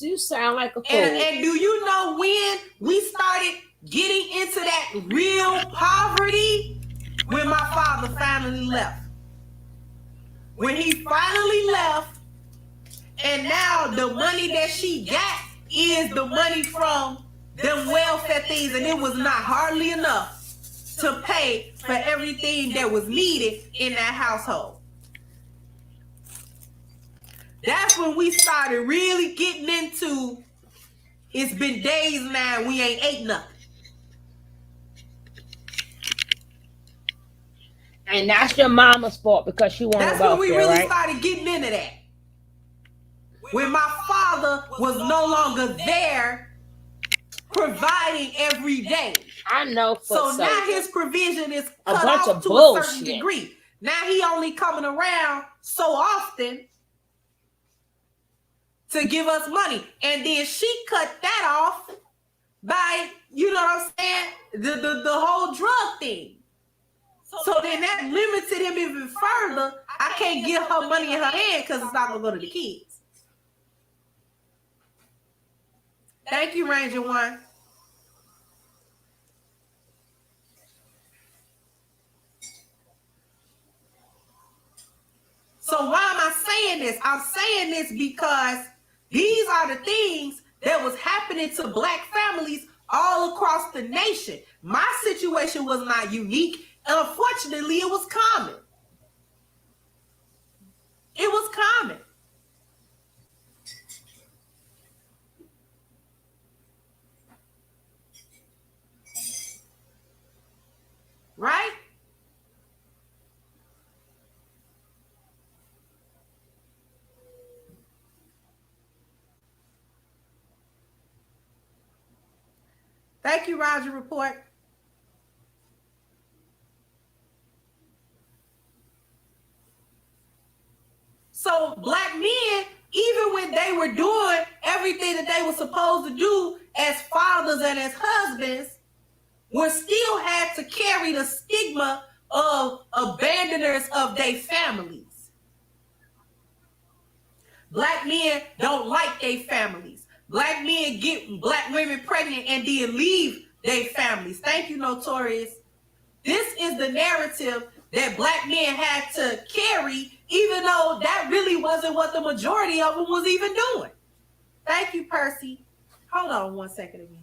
You sound like a fool. And do you know when we started getting into that real poverty? When my father finally left. When he finally left, and now the money that she got is the money from them welfare things, and it was not hardly enough to pay for everything that was needed in that household. That's when we started really getting into, it's been days now, we ain't ate nothing. And that's your mama's fault because she wanted That's when we welfare, really right? started getting into that. When my father was no longer there providing every day. I know. So now his provision is a cut bunch off of to bullshit. a certain degree. Now he only coming around so often to give us money. And then she cut that off by, you know what I'm saying, the whole drug thing. So then that limited him even further. I can't give her money in her hand because it's not going to go to the kids. Thank you, Ranger One. So why am I saying this? I'm saying this because these are the things that was happening to Black families all across the nation. My situation was not unique. Unfortunately, it was common. It was common. Right? Thank you, Roger Report. So Black men, even when they were doing everything that they were supposed to do as fathers and as husbands, were still had to carry the stigma of abandoners of their families. Black men don't like their families. Black men get Black women pregnant and then leave their families. Thank you, Notorious. This is the narrative that Black men had to carry, even though that really wasn't what the majority of them was even doing. Thank you, Percy. Hold on 1 second again.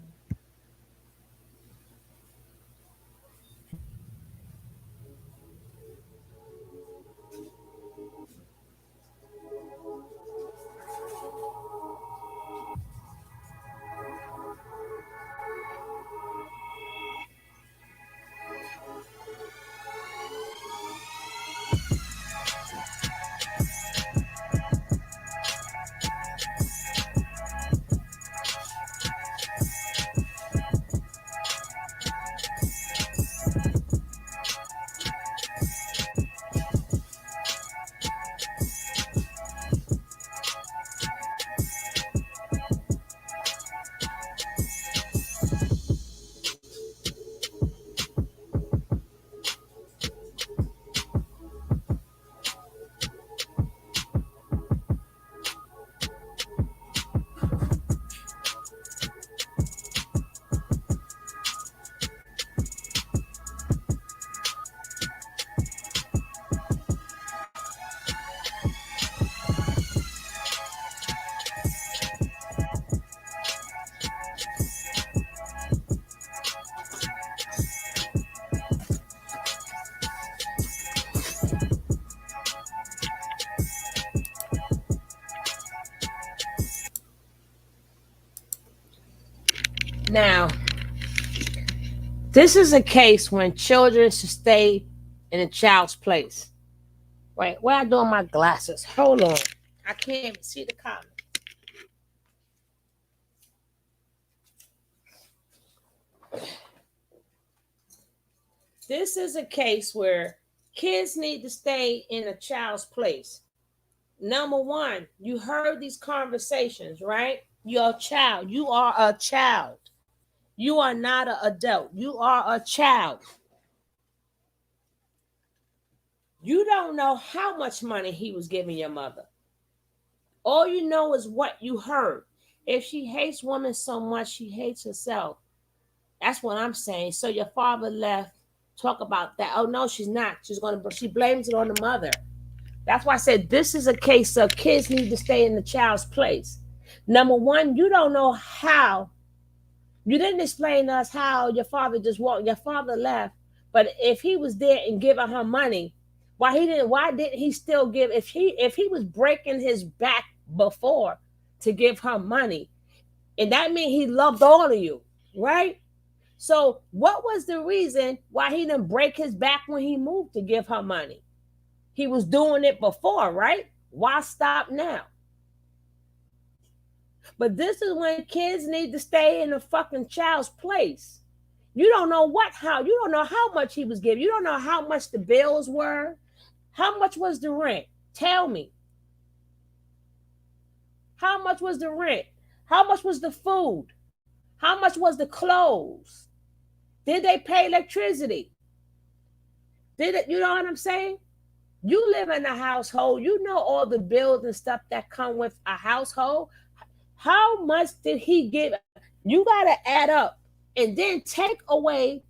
Now, this is a case when children should stay in a child's place. Wait, where I doing my glasses? Hold on. I can't even see the comment. This is a case where kids need to stay in a child's place. Number one, you heard these conversations, right? You're a child. You are a child. You are not an adult. You are a child. You don't know how much money he was giving your mother. All you know is what you heard. If she hates women so much, she hates herself. That's what I'm saying. So your father left. Talk about that. Oh no, she's not. She blames it on the mother. That's why I said this is a case of kids need to stay in the child's place. Number one, you don't know how. You didn't explain to us how your father just walked. Your father left, but if he was there and giving her money, why didn't he still give? If he was breaking his back before to give her money, and that means he loved all of you, right? So what was the reason why he didn't break his back when he moved to give her money? He was doing it before, right? Why stop now? But this is when kids need to stay in the fucking child's place. You don't know you don't know how much he was giving. You don't know how much the bills were. How much was the rent? Tell me. How much was the rent? How much was the food? How much was the clothes? Did they pay electricity? Did it, you know what I'm saying? You live in a household, you know all the bills and stuff that come with a household. How much did he give? You gotta add up and then take away.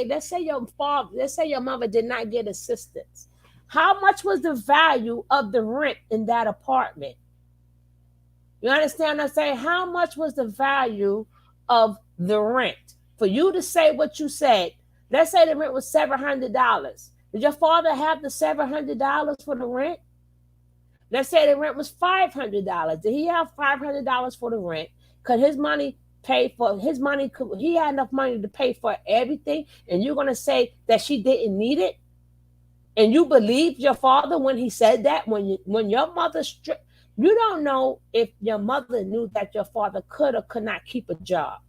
Let's say your father, let's say your mother did not get assistance. How much was the value of the rent in that apartment? You understand what I'm saying? How much was the value of the rent? For you to say what you said, let's say the rent was $700. Did your father have the $700 for the rent? Let's say the rent was $500. Did he have $500 for the rent? Could his money pay for his money? He had enough money to pay for everything, and you're gonna say that she didn't need it? And you believed your father when he said that? When your mother you don't know if your mother knew that your father could or could not keep a job.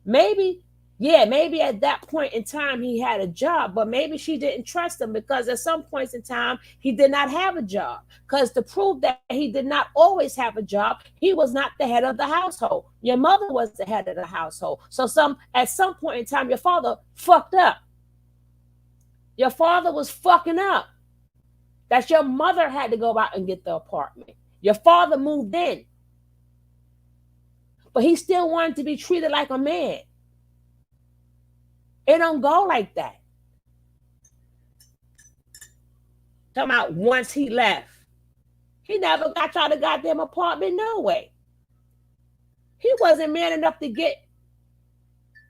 Maybe, yeah, maybe at that point in time he had a job, but maybe she didn't trust him because at some points in time he did not have a job. Because to prove that he did not always have a job, he was not the head of the household. Your mother was the head of the household. So at some point in time, your father fucked up. Your father was fucking up. That your mother had to go out and get the apartment. Your father moved in, but he still wanted to be treated like a man. It don't go like that. Talking about once he left, he never got y'all the goddamn apartment no way. He wasn't man enough to get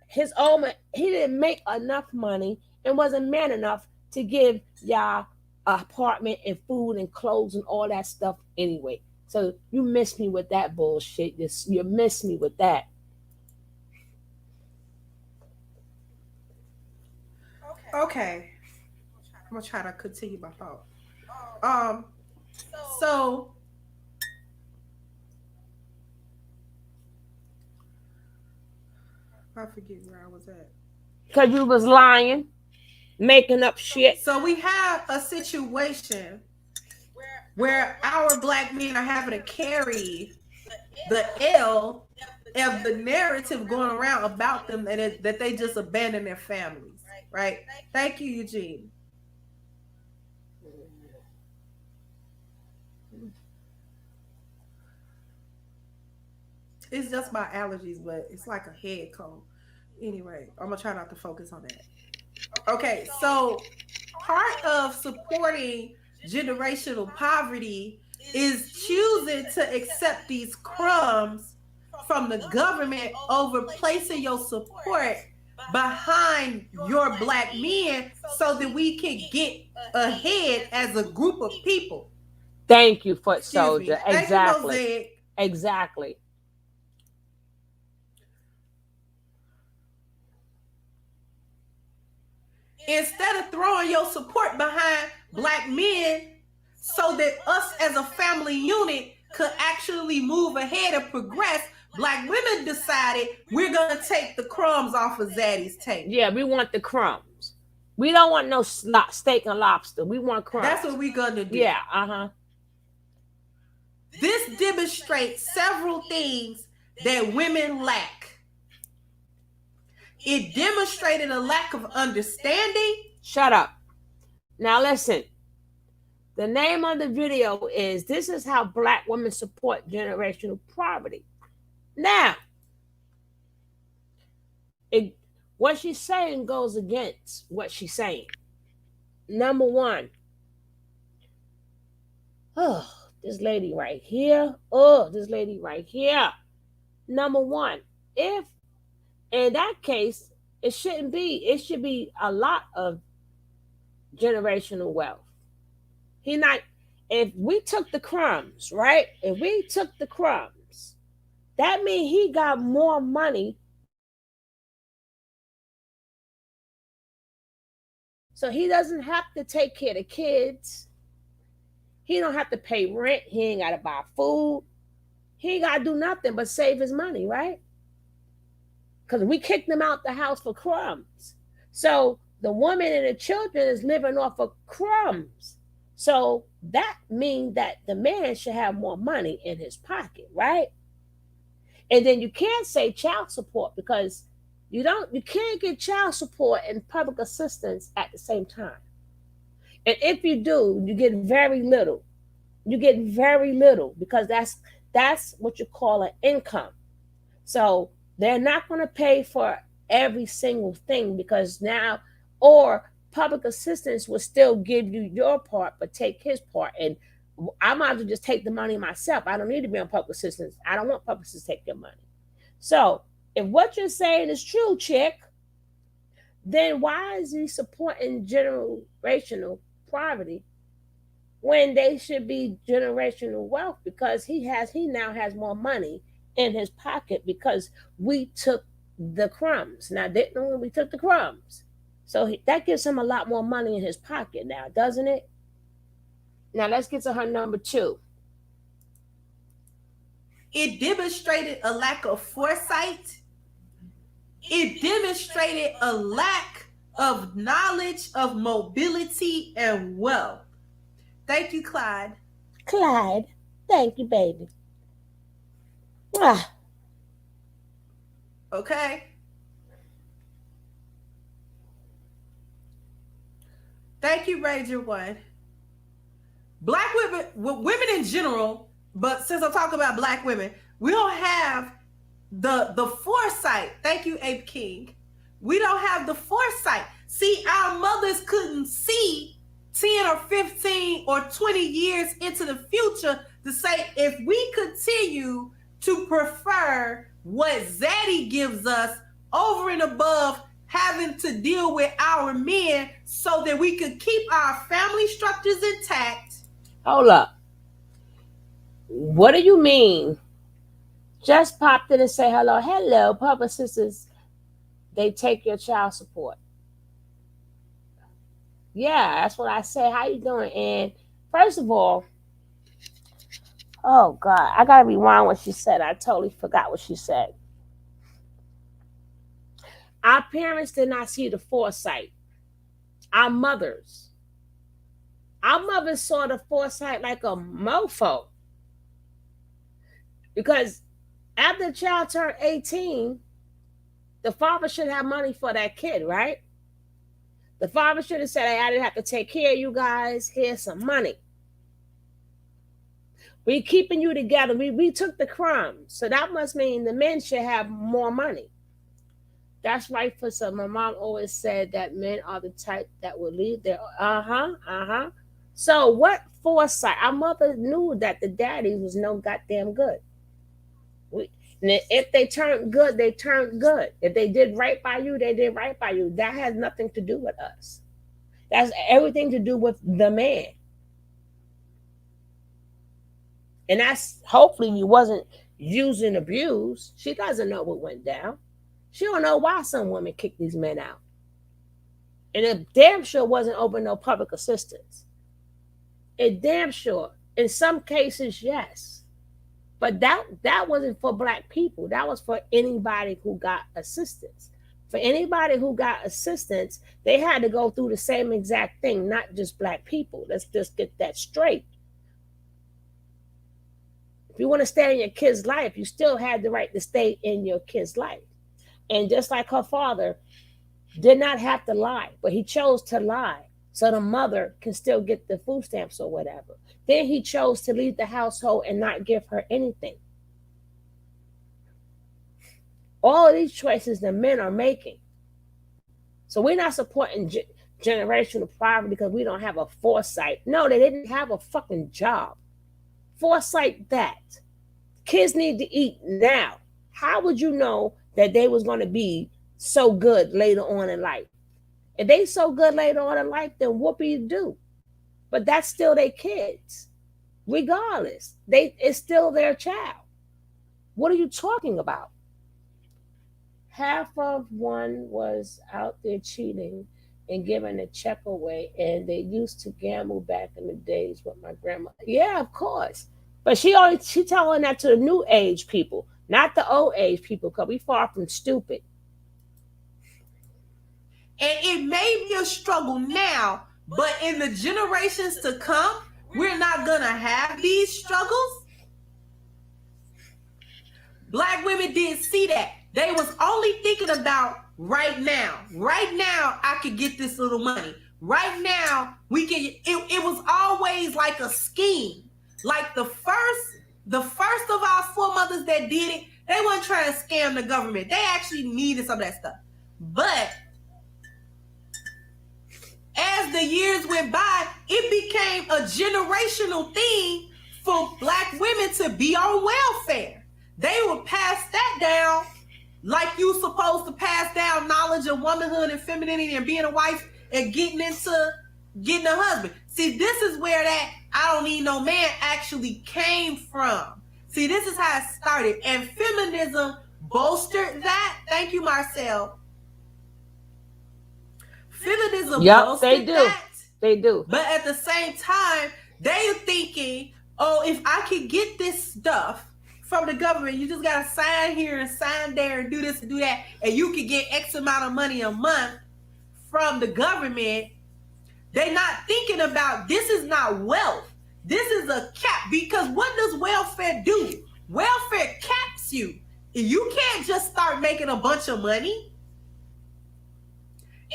his own. He didn't make enough money and wasn't man enough to give y'all an apartment and food and clothes and all that stuff anyway. So you miss me with that bullshit. You miss me with that. Okay, I'm gonna try to continue my thought. Um, so I forget where I was at. Because you was lying, making up shit. So we have a situation where our black men are having to carry the L of the narrative going around about them that they just abandon their families, right? Thank you, Eugene. It's just my allergies, but it's like a head cold. Anyway, I'm gonna try not to focus on that. Okay, so part of supporting generational poverty is choosing to accept these crumbs from the government over placing your support behind your black men so that we can get ahead as a group of people. Thank you, foot Excuse me. soldier. Thank you, Exactly. Mosaic. Exactly. Instead of throwing your support behind black men so that us as a family unit could actually move ahead and progress, black women decided we're going to take the crumbs off of Zaddy's table. Yeah, we want the crumbs. We don't want no steak and lobster. We want crumbs. That's what we're going to do. Yeah, uh-huh. This demonstrates several things that women lack. It demonstrated a lack of understanding. Shut up. Now listen. The name of the video is This is How Black Women Support Generational Poverty. Now, what she's saying goes against what she's saying. Number one, oh, this lady right here. Oh, this lady right here. Number one, if in that case, it should be a lot of generational wealth. If we took the crumbs, right? If we took the crumbs, that means he got more money So he doesn't have to take care of the kids. He don't have to pay rent. He ain't got to buy food. He ain't got to do nothing but save his money, right? Because we kicked him out the house for crumbs. So the woman and the children is living off of crumbs. So that means that the man should have more money in his pocket, right? And then you can't say child support because you can't get child support and public assistance at the same time. And if you do, you get very little. You get very little because that's what you call an income. So they're not going to pay for every single thing because now, or public assistance will still give you your part, but take his part. And I might as well just take the money myself. I don't need to be on public assistance. I don't want public assistance to take your money. So if what you're saying is true, chick, then why is he supporting generational poverty when they should be generational wealth because he now has more money in his pocket because we took the crumbs. Now didn't we took the crumbs? So that gives him a lot more money in his pocket now, doesn't it? Now let's get to her number two. It demonstrated a lack of foresight. It demonstrated a lack of knowledge of mobility and wealth. Thank you, Clyde. Clyde, thank you, baby. Ah, Okay? Thank you, Ranger One. Black women, well, women in general, but since I'm talking about black women, we don't have the foresight. Thank you, Abe King. We don't have the foresight. See, our mothers couldn't see 10 or 15 or 20 years into the future to say if we continue to prefer what Zaddy gives us over and above having to deal with our men so that we could keep our family structures intact. hold up. What do you mean? Just popped in and say hello. Hello, Papa Sisters. They take your child support. Yeah, that's what I say. How you doing? And first of all, oh God, I gotta rewind what she said. I totally forgot what she said. Our parents did not see the foresight. Our mothers. Our mothers saw the foresight like a mofo. Because after the child turned 18, the father should have money for that kid, right? The father should have said, hey, I didn't have to take care of you guys. Here's some money. We keeping you together. We took the crumbs. So that must mean the men should have more money. That's right for some. My mom always said that men are the type that will lead their uh-huh. So what foresight? Our mother knew that the daddy was no goddamn good. If they turned good, they turned good. If they did right by you, they did right by you. That has nothing to do with us. That's everything to do with the man. And that's hopefully you wasn't used and abused. She doesn't know what went down. She don't know why some women kick these men out. And it damn sure wasn't open no public assistance. It damn sure. In some cases, yes. But that wasn't for black people. That was for anybody who got assistance. For anybody who got assistance, they had to go through the same exact thing, not just black people. Let's just get that straight. If you want to stay in your kid's life, you still had the right to stay in your kid's life. And just like her father did not have to lie, but he chose to lie so the mother can still get the food stamps or whatever. Then he chose to leave the household and not give her anything. All of these choices the men are making. So we're not supporting generational poverty because we don't have a foresight. No, they didn't have a fucking job. Foresight that. Kids need to eat now. How would you know that they was going to be so good later on in life? If they so good later on in life, then whoopie do. But that's still their kids. Regardless, it's still their child. What are you talking about? Half of one was out there cheating and giving a check away. And they used to gamble back in the days with my grandma. Yeah, of course. But she telling that to the new age people, not the old age people, because we far from stupid. And it may be a struggle now, but in the generations to come, we're not going to have these struggles. Black women didn't see that. They was only thinking about right now. Right now, I could get this little money. Right now, we can. It was always like a scheme. Like the first of our foremothers that did it, they weren't trying to scam the government. They actually needed some of that stuff. But as the years went by, it became a generational thing for Black women to be on welfare. They would pass that down like you supposed to pass down knowledge of womanhood and femininity and being a wife and getting a husband. See, this is where that I don't need no man actually came from. See, this is how it started. And feminism bolstered that. Thank you, Marcel. Feminism bolstered that. They do. But at the same time, they're thinking, oh, if I could get this stuff from the government, you just gotta sign here and sign there and do this and do that, and you can get X amount of money a month from the government. They're not thinking about this is not wealth. This is a cap, because what does welfare do? Welfare caps you. You can't just start making a bunch of money.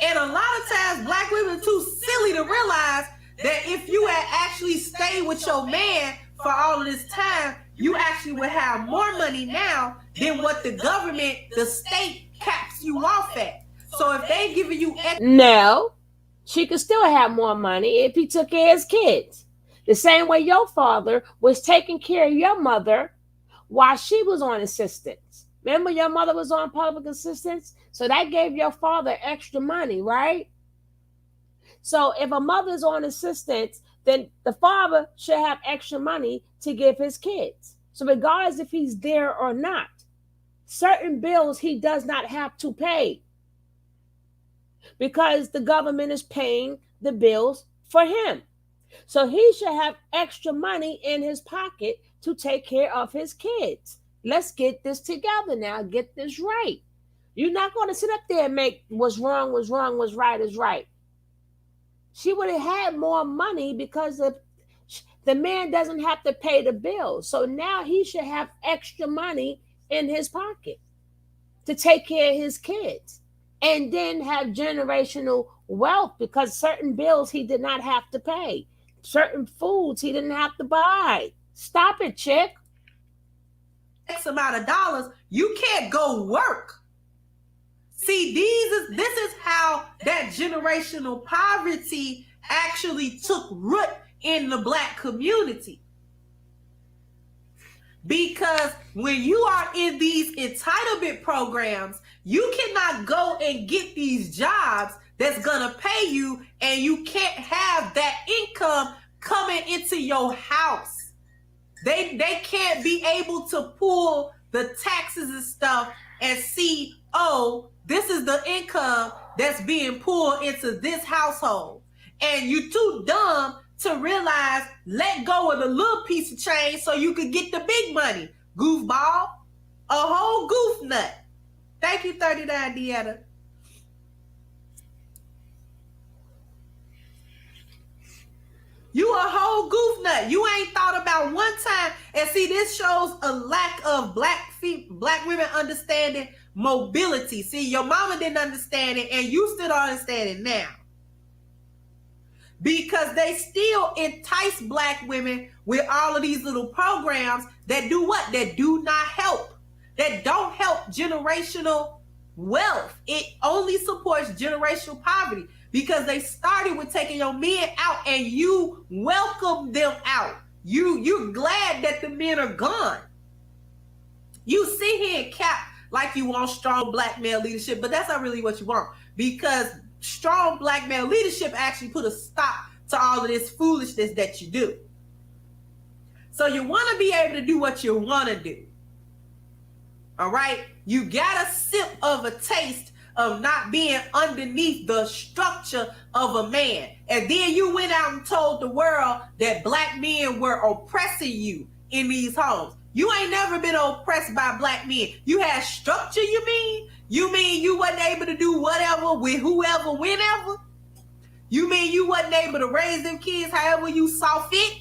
And a lot of times, Black women are too silly to realize that if you had actually stayed with your man for all of this time, you actually would have more money now than what the government, the state, caps you off at. So if they giving you no, she could still have more money if he took care of his kids. The same way your father was taking care of your mother while she was on assistance. Remember, your mother was on public assistance? So that gave your father extra money, right? So if a mother's on assistance, then the father should have extra money to give his kids. So regardless if he's there or not, certain bills he does not have to pay because the government is paying the bills for him. So he should have extra money in his pocket to take care of his kids. Let's get this together now. Get this right. You're not going to sit up there and make what's wrong was wrong, what's right is right. She would have had more money because the man doesn't have to pay the bills. So now he should have extra money in his pocket to take care of his kids and then have generational wealth because certain bills he did not have to pay. Certain foods he didn't have to buy. Stop it, chick. X amount of dollars, you can't go work. See, this is how that generational poverty actually took root in the Black community. Because when you are in these entitlement programs, you cannot go and get these jobs that's gonna pay you, and you can't have that income coming into your house. They can't be able to pull the taxes and stuff and see, oh, this is the income that's being pulled into this household. And you're too dumb to realize, let go of the little piece of change so you could get the big money. Goofball. A whole goof nut. Thank you, 39 Deanna. You a whole goof nut. You ain't thought about one time. And see, this shows a lack of black women understanding mobility. See, your mama didn't understand it, and you still don't understand it now. Because they still entice Black women with all of these little programs that do what? That do not help. That don't help generational wealth. It only supports generational poverty. Because they started with taking your men out and you welcome them out. You're glad that the men are gone. You sit here and cap like you want strong Black male leadership, but that's not really what you want. Because strong Black male leadership actually put a stop to all of this foolishness that you do. So you want to be able to do what you want to do. All right? You got a sip of a taste of not being underneath the structure of a man. And then you went out and told the world that black men were oppressing you in these homes. You ain't never been oppressed by black men. You had structure, you mean? You mean you wasn't able to do whatever with whoever, whenever? You mean you wasn't able to raise them kids however you saw fit?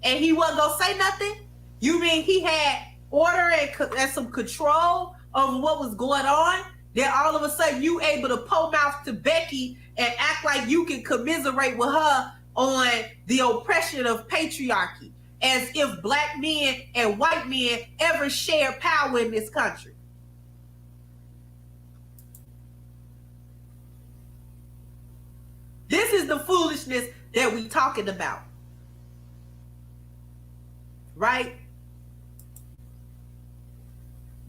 And he wasn't going to say nothing? You mean he had order and some control over what was going on? Then all of a sudden you able to po mouth to Becky and act like you can commiserate with her on the oppression of patriarchy, as if black men and white men ever share power in this country. This is the foolishness that we talking about. Right?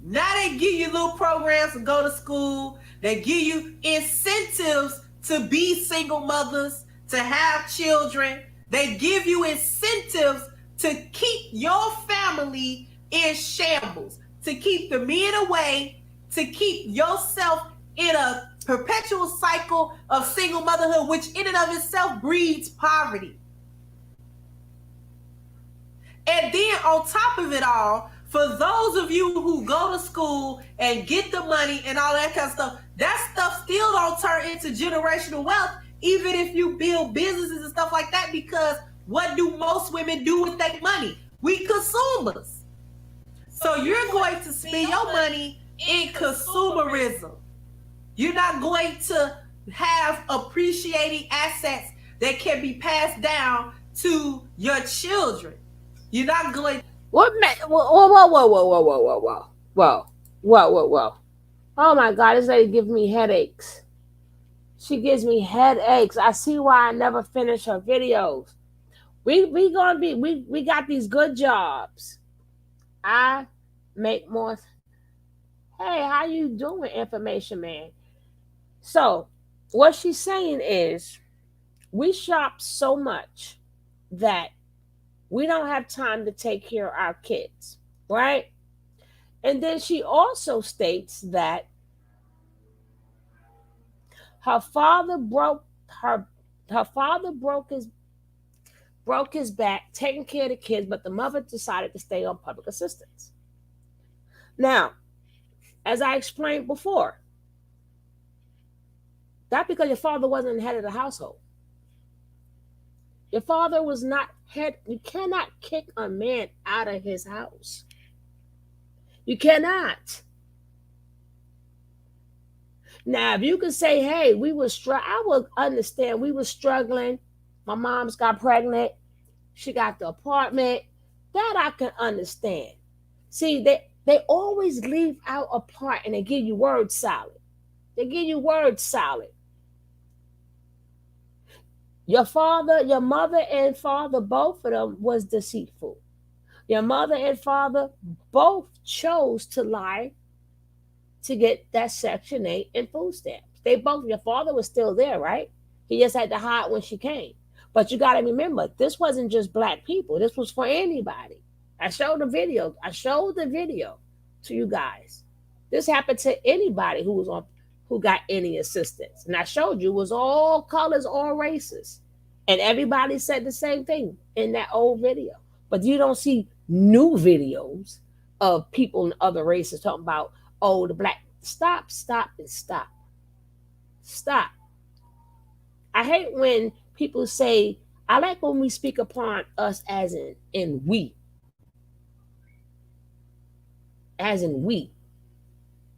Now they give you little programs to go to school. They give you incentives to be single mothers, to have children. They give you incentives to keep your family in shambles, to keep the men away, to keep yourself in a perpetual cycle of single motherhood, which in and of itself breeds poverty. And then on top of it all, for those of you who go to school and get the money and all that kind of stuff, that stuff still don't turn into generational wealth, even if you build businesses and stuff like that, because what do most women do with their money? We consumers. So you're going to spend your money in consumerism. You're not going to have appreciating assets that can be passed down to your children. You're not going. What man? Whoa. Oh my God, this lady gives me headaches. She gives me headaches. I see why I never finish her videos. We got these good jobs. I make more. Hey, how you doing, information man? So what she's saying is we shop so much that we don't have time to take care of our kids, right? And then she also states that her father broke his back taking care of the kids, but the mother decided to stay on public assistance. Now, as I explained before, that's because your father wasn't the head of the household. Your father was not head. You cannot kick a man out of his house. You cannot. Now, if you could say, hey, I would understand we were struggling. My mom's got pregnant. She got the apartment. That I can understand. See, they always leave out a part and they give you word salad. They give you word salad. Your mother and father, both of them was deceitful. Your mother and father both chose to lie to get that Section 8 and food stamps. Your father was still there, right? He just had to hide when she came. But you got to remember, this wasn't just black people. This was for anybody. I showed the video to you guys. This happened to anybody who got any assistance. And I showed you it was all colors, all races. And everybody said the same thing in that old video. But you don't see new videos of people in other races talking about, oh, the black. Stop. I hate when people say, I like when we speak upon us as in we. As in we.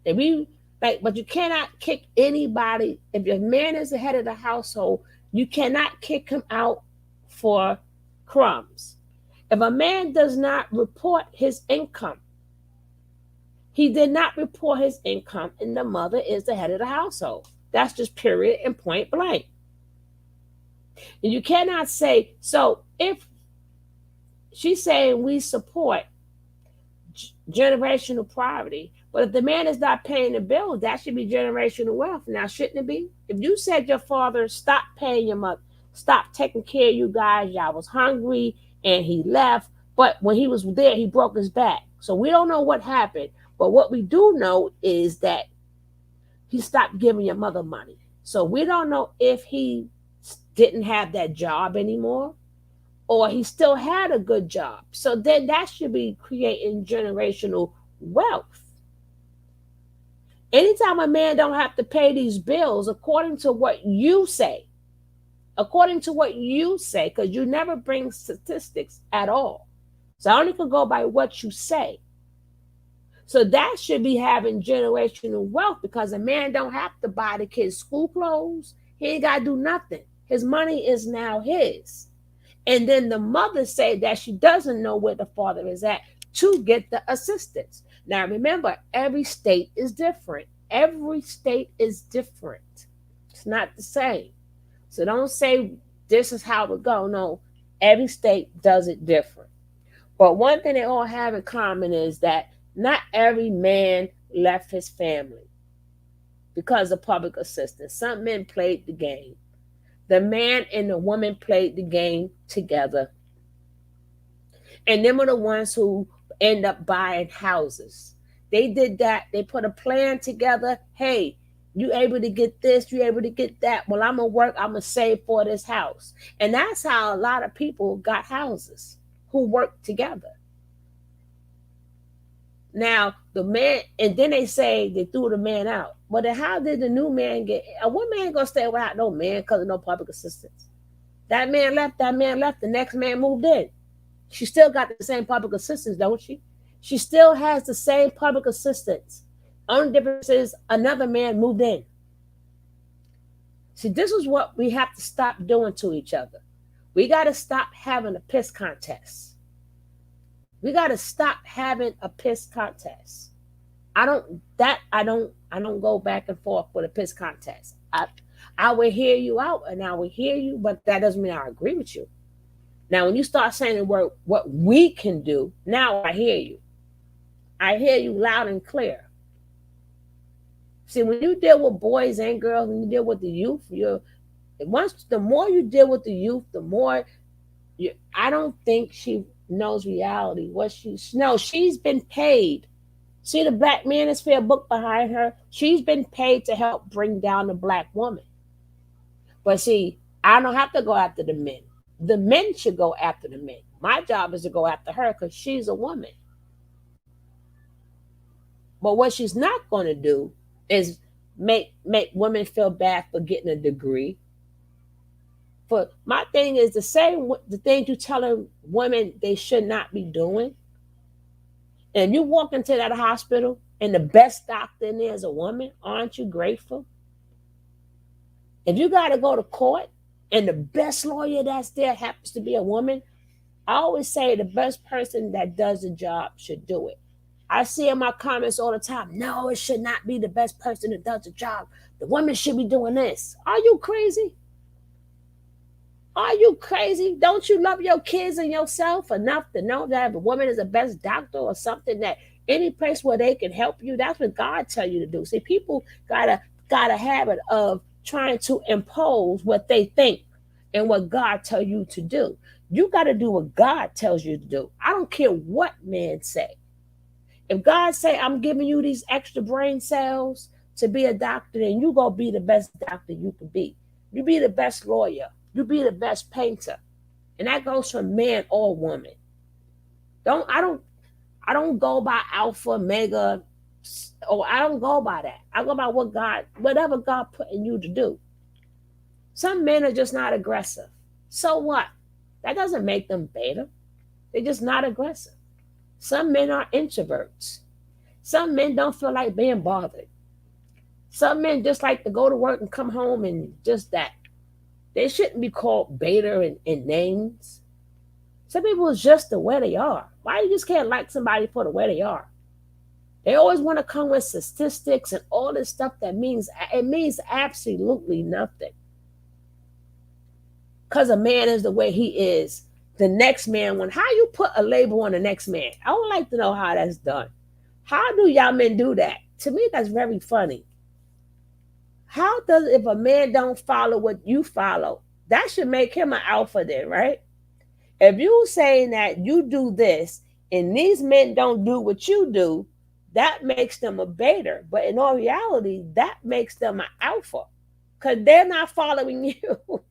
And we but you cannot kick anybody. If your man is the head of the household, you cannot kick him out for crumbs. If a man does not report his income, he did not report his income, and the mother is the head of the household. That's just period and point blank. And you cannot say, so if she's saying we support generational poverty, but if the man is not paying the bill, that should be generational wealth. Now, shouldn't it be? If you said your father stopped paying your mother, stopped taking care of you guys, y'all was hungry, and he left, but when he was there, he broke his back. So we don't know what happened, but what we do know is that he stopped giving your mother money. So we don't know if he didn't have that job anymore or he still had a good job. So then that should be creating generational wealth. Anytime a man don't have to pay these bills according to what you say, because you never bring statistics at all. So I only can go by what you say. So that should be having generational wealth because a man don't have to buy the kids school clothes. He ain't got to do nothing. His money is now his. And then the mother say that she doesn't know where the father is at to get the assistance. Now remember, every state is different. Every state is different. It's not the same. So don't say this is how it go. No, every state does it different. But one thing they all have in common is that not every man left his family because of public assistance. Some men played the game. The man and the woman played the game together. And them are the ones who end up buying houses. They did that. They put a plan together. Hey, you able to get this, you able to get that. Well, I'm going to work, I'm going to save for this house. And that's how a lot of people got houses who worked together. Now, the man, and then they say they threw the man out. But then how did the new man get, one man going to stay without no man because of no public assistance? That man left, the next man moved in. She still got the same public assistance, don't she? She still has the same public assistance. Only difference is another man moved in. See, this is what we have to stop doing to each other. We got to stop having a piss contest. We got to stop having a piss contest. I don't go back and forth with a piss contest. I will hear you out and I will hear you, but that doesn't mean I agree with you. Now, when you start saying the word what we can do, now I hear you. I hear you loud and clear. See, when you deal with boys and girls, when you deal with the youth, the more you deal with the youth, the more I don't think she knows reality. She's been paid. See the Black Manosphere book behind her? She's been paid to help bring down the black woman. But see, I don't have to go after the men. The men should go after the men. My job is to go after her because she's a woman. But what she's not going to do is make women feel bad for getting a degree. For my thing is the things you telling women they should not be doing. And you walk into that hospital and the best doctor in there is a woman, aren't you grateful? If you got to go to court and the best lawyer that's there happens to be a woman, I always say the best person that does the job should do it. I see in my comments all the time, no, it should not be the best person that does the job. The woman should be doing this. Are you crazy? Are you crazy? Don't you love your kids and yourself enough to know that if a woman is the best doctor or something, that any place where they can help you, that's what God tell you to do. See, people got a habit of trying to impose what they think and what God tell you to do. You got to do what God tells you to do. I don't care what men say. If God say, I'm giving you these extra brain cells to be a doctor, then you go be the best doctor you can be. You be the best lawyer. You be the best painter. And that goes for man or woman. I don't go by alpha, mega, or I don't go by that. I go by whatever God put in you to do. Some men are just not aggressive. So what? That doesn't make them beta. They're just not aggressive. Some men are introverts. Some men don't feel like being bothered. Some men just like to go to work and come home and just that. They shouldn't be called beta in names. Some people is just the way they are. Why you just can't like somebody for the way they are? They always want to come with statistics and all this stuff that means absolutely nothing. Because a man is the way he is. The next man, how you put a label on the next man? I would like to know how that's done. How do y'all men do that? To me, that's very funny. How does, if a man don't follow what you follow, that should make him an alpha then, right? If you saying that you do this and these men don't do what you do, that makes them a beta. But in all reality, that makes them an alpha because they're not following you.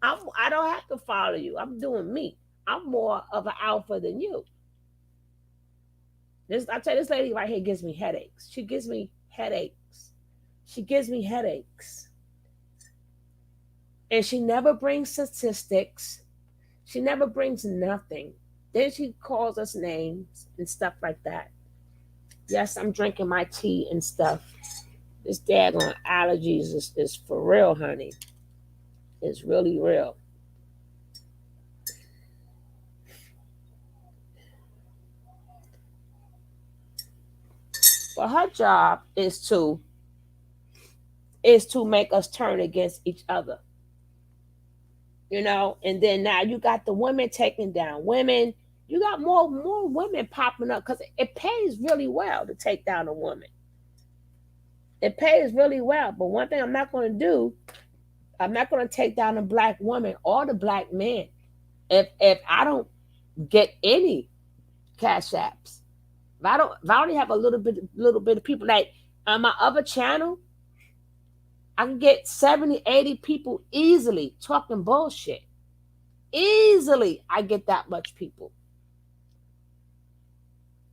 I don't have to follow you. I'm doing me. I'm more of an alpha than you. I tell you, this lady right here gives me headaches. She gives me headaches. She gives me headaches. And she never brings statistics. She never brings nothing. Then she calls us names and stuff like that. Yes, I'm drinking my tea and stuff. This daggone allergies is for real, honey. It's really real. But her job is to make us turn against each other. And then now you got the women taking down women. You got more women popping up because it pays really well to take down a woman. It pays really well. But one thing I'm not going to do, I'm not going to take down a black woman or the black man if I don't get any cash apps. If I only have a little bit of people, like on my other channel, I can get 70, 80 people easily talking bullshit. Easily I get that much people.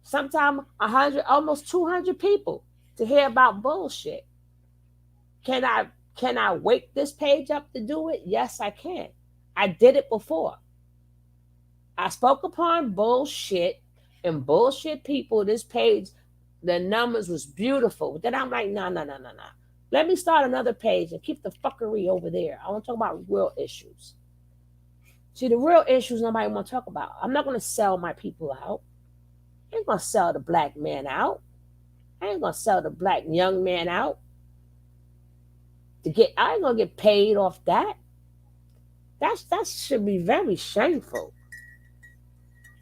Sometimes 100, almost 200 people to hear about bullshit. Can I wake this page up to do it? Yes, I can. I did it before. I spoke upon bullshit and bullshit people. This page, the numbers was beautiful. But then I'm like, no, no, no, no, no. Let me start another page and keep the fuckery over there. I want to talk about real issues. See, the real issues nobody want to talk about. I'm not going to sell my people out. I ain't going to sell the black man out. I ain't going to sell the black young man out. I ain't going to get paid off that. That should be very shameful.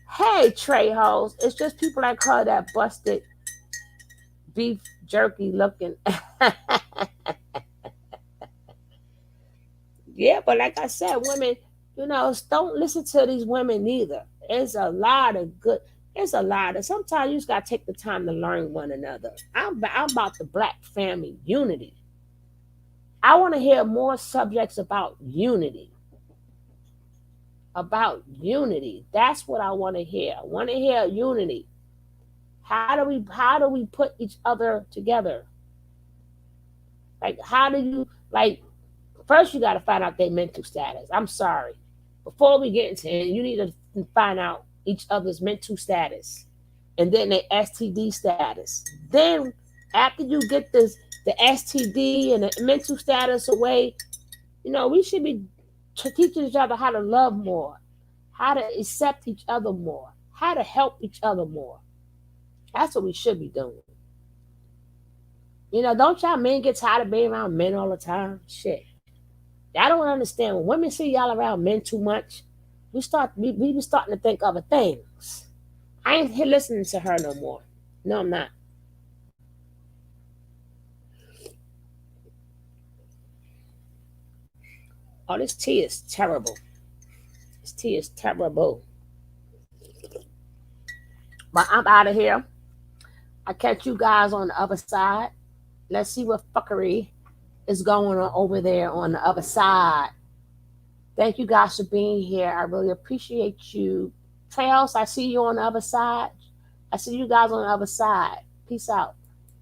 Hey, Trey hoes, it's just people like her that busted beef jerky looking. Yeah, but like I said, women, don't listen to these women neither. There's a lot of good. There's a lot of. Sometimes you just gotta take the time to learn one another. I'm about the black family unity. I want to hear more subjects about unity. About unity. That's what I want to hear. I want to hear unity. How do we put each other together? Like how do you like first you gotta find out their mental status. I'm sorry. Before we get into it, you need to find out each other's mental status. And then their STD status. Then after you get the STD and the mental status away, we should be teaching each other how to love more, how to accept each other more, how to help each other more. That's what we should be doing. Don't y'all men get tired of being around men all the time? Shit. I don't understand when women see y'all around men too much. We be starting to think other things. I ain't here listening to her no more. No, I'm not. Oh, this tea is terrible. This tea is terrible. But I'm out of here. I catch you guys on the other side. Let's see what fuckery is going on over there on the other side. Thank you guys for being here. I really appreciate you. Tails, I see you on the other side. I see you guys on the other side. Peace out.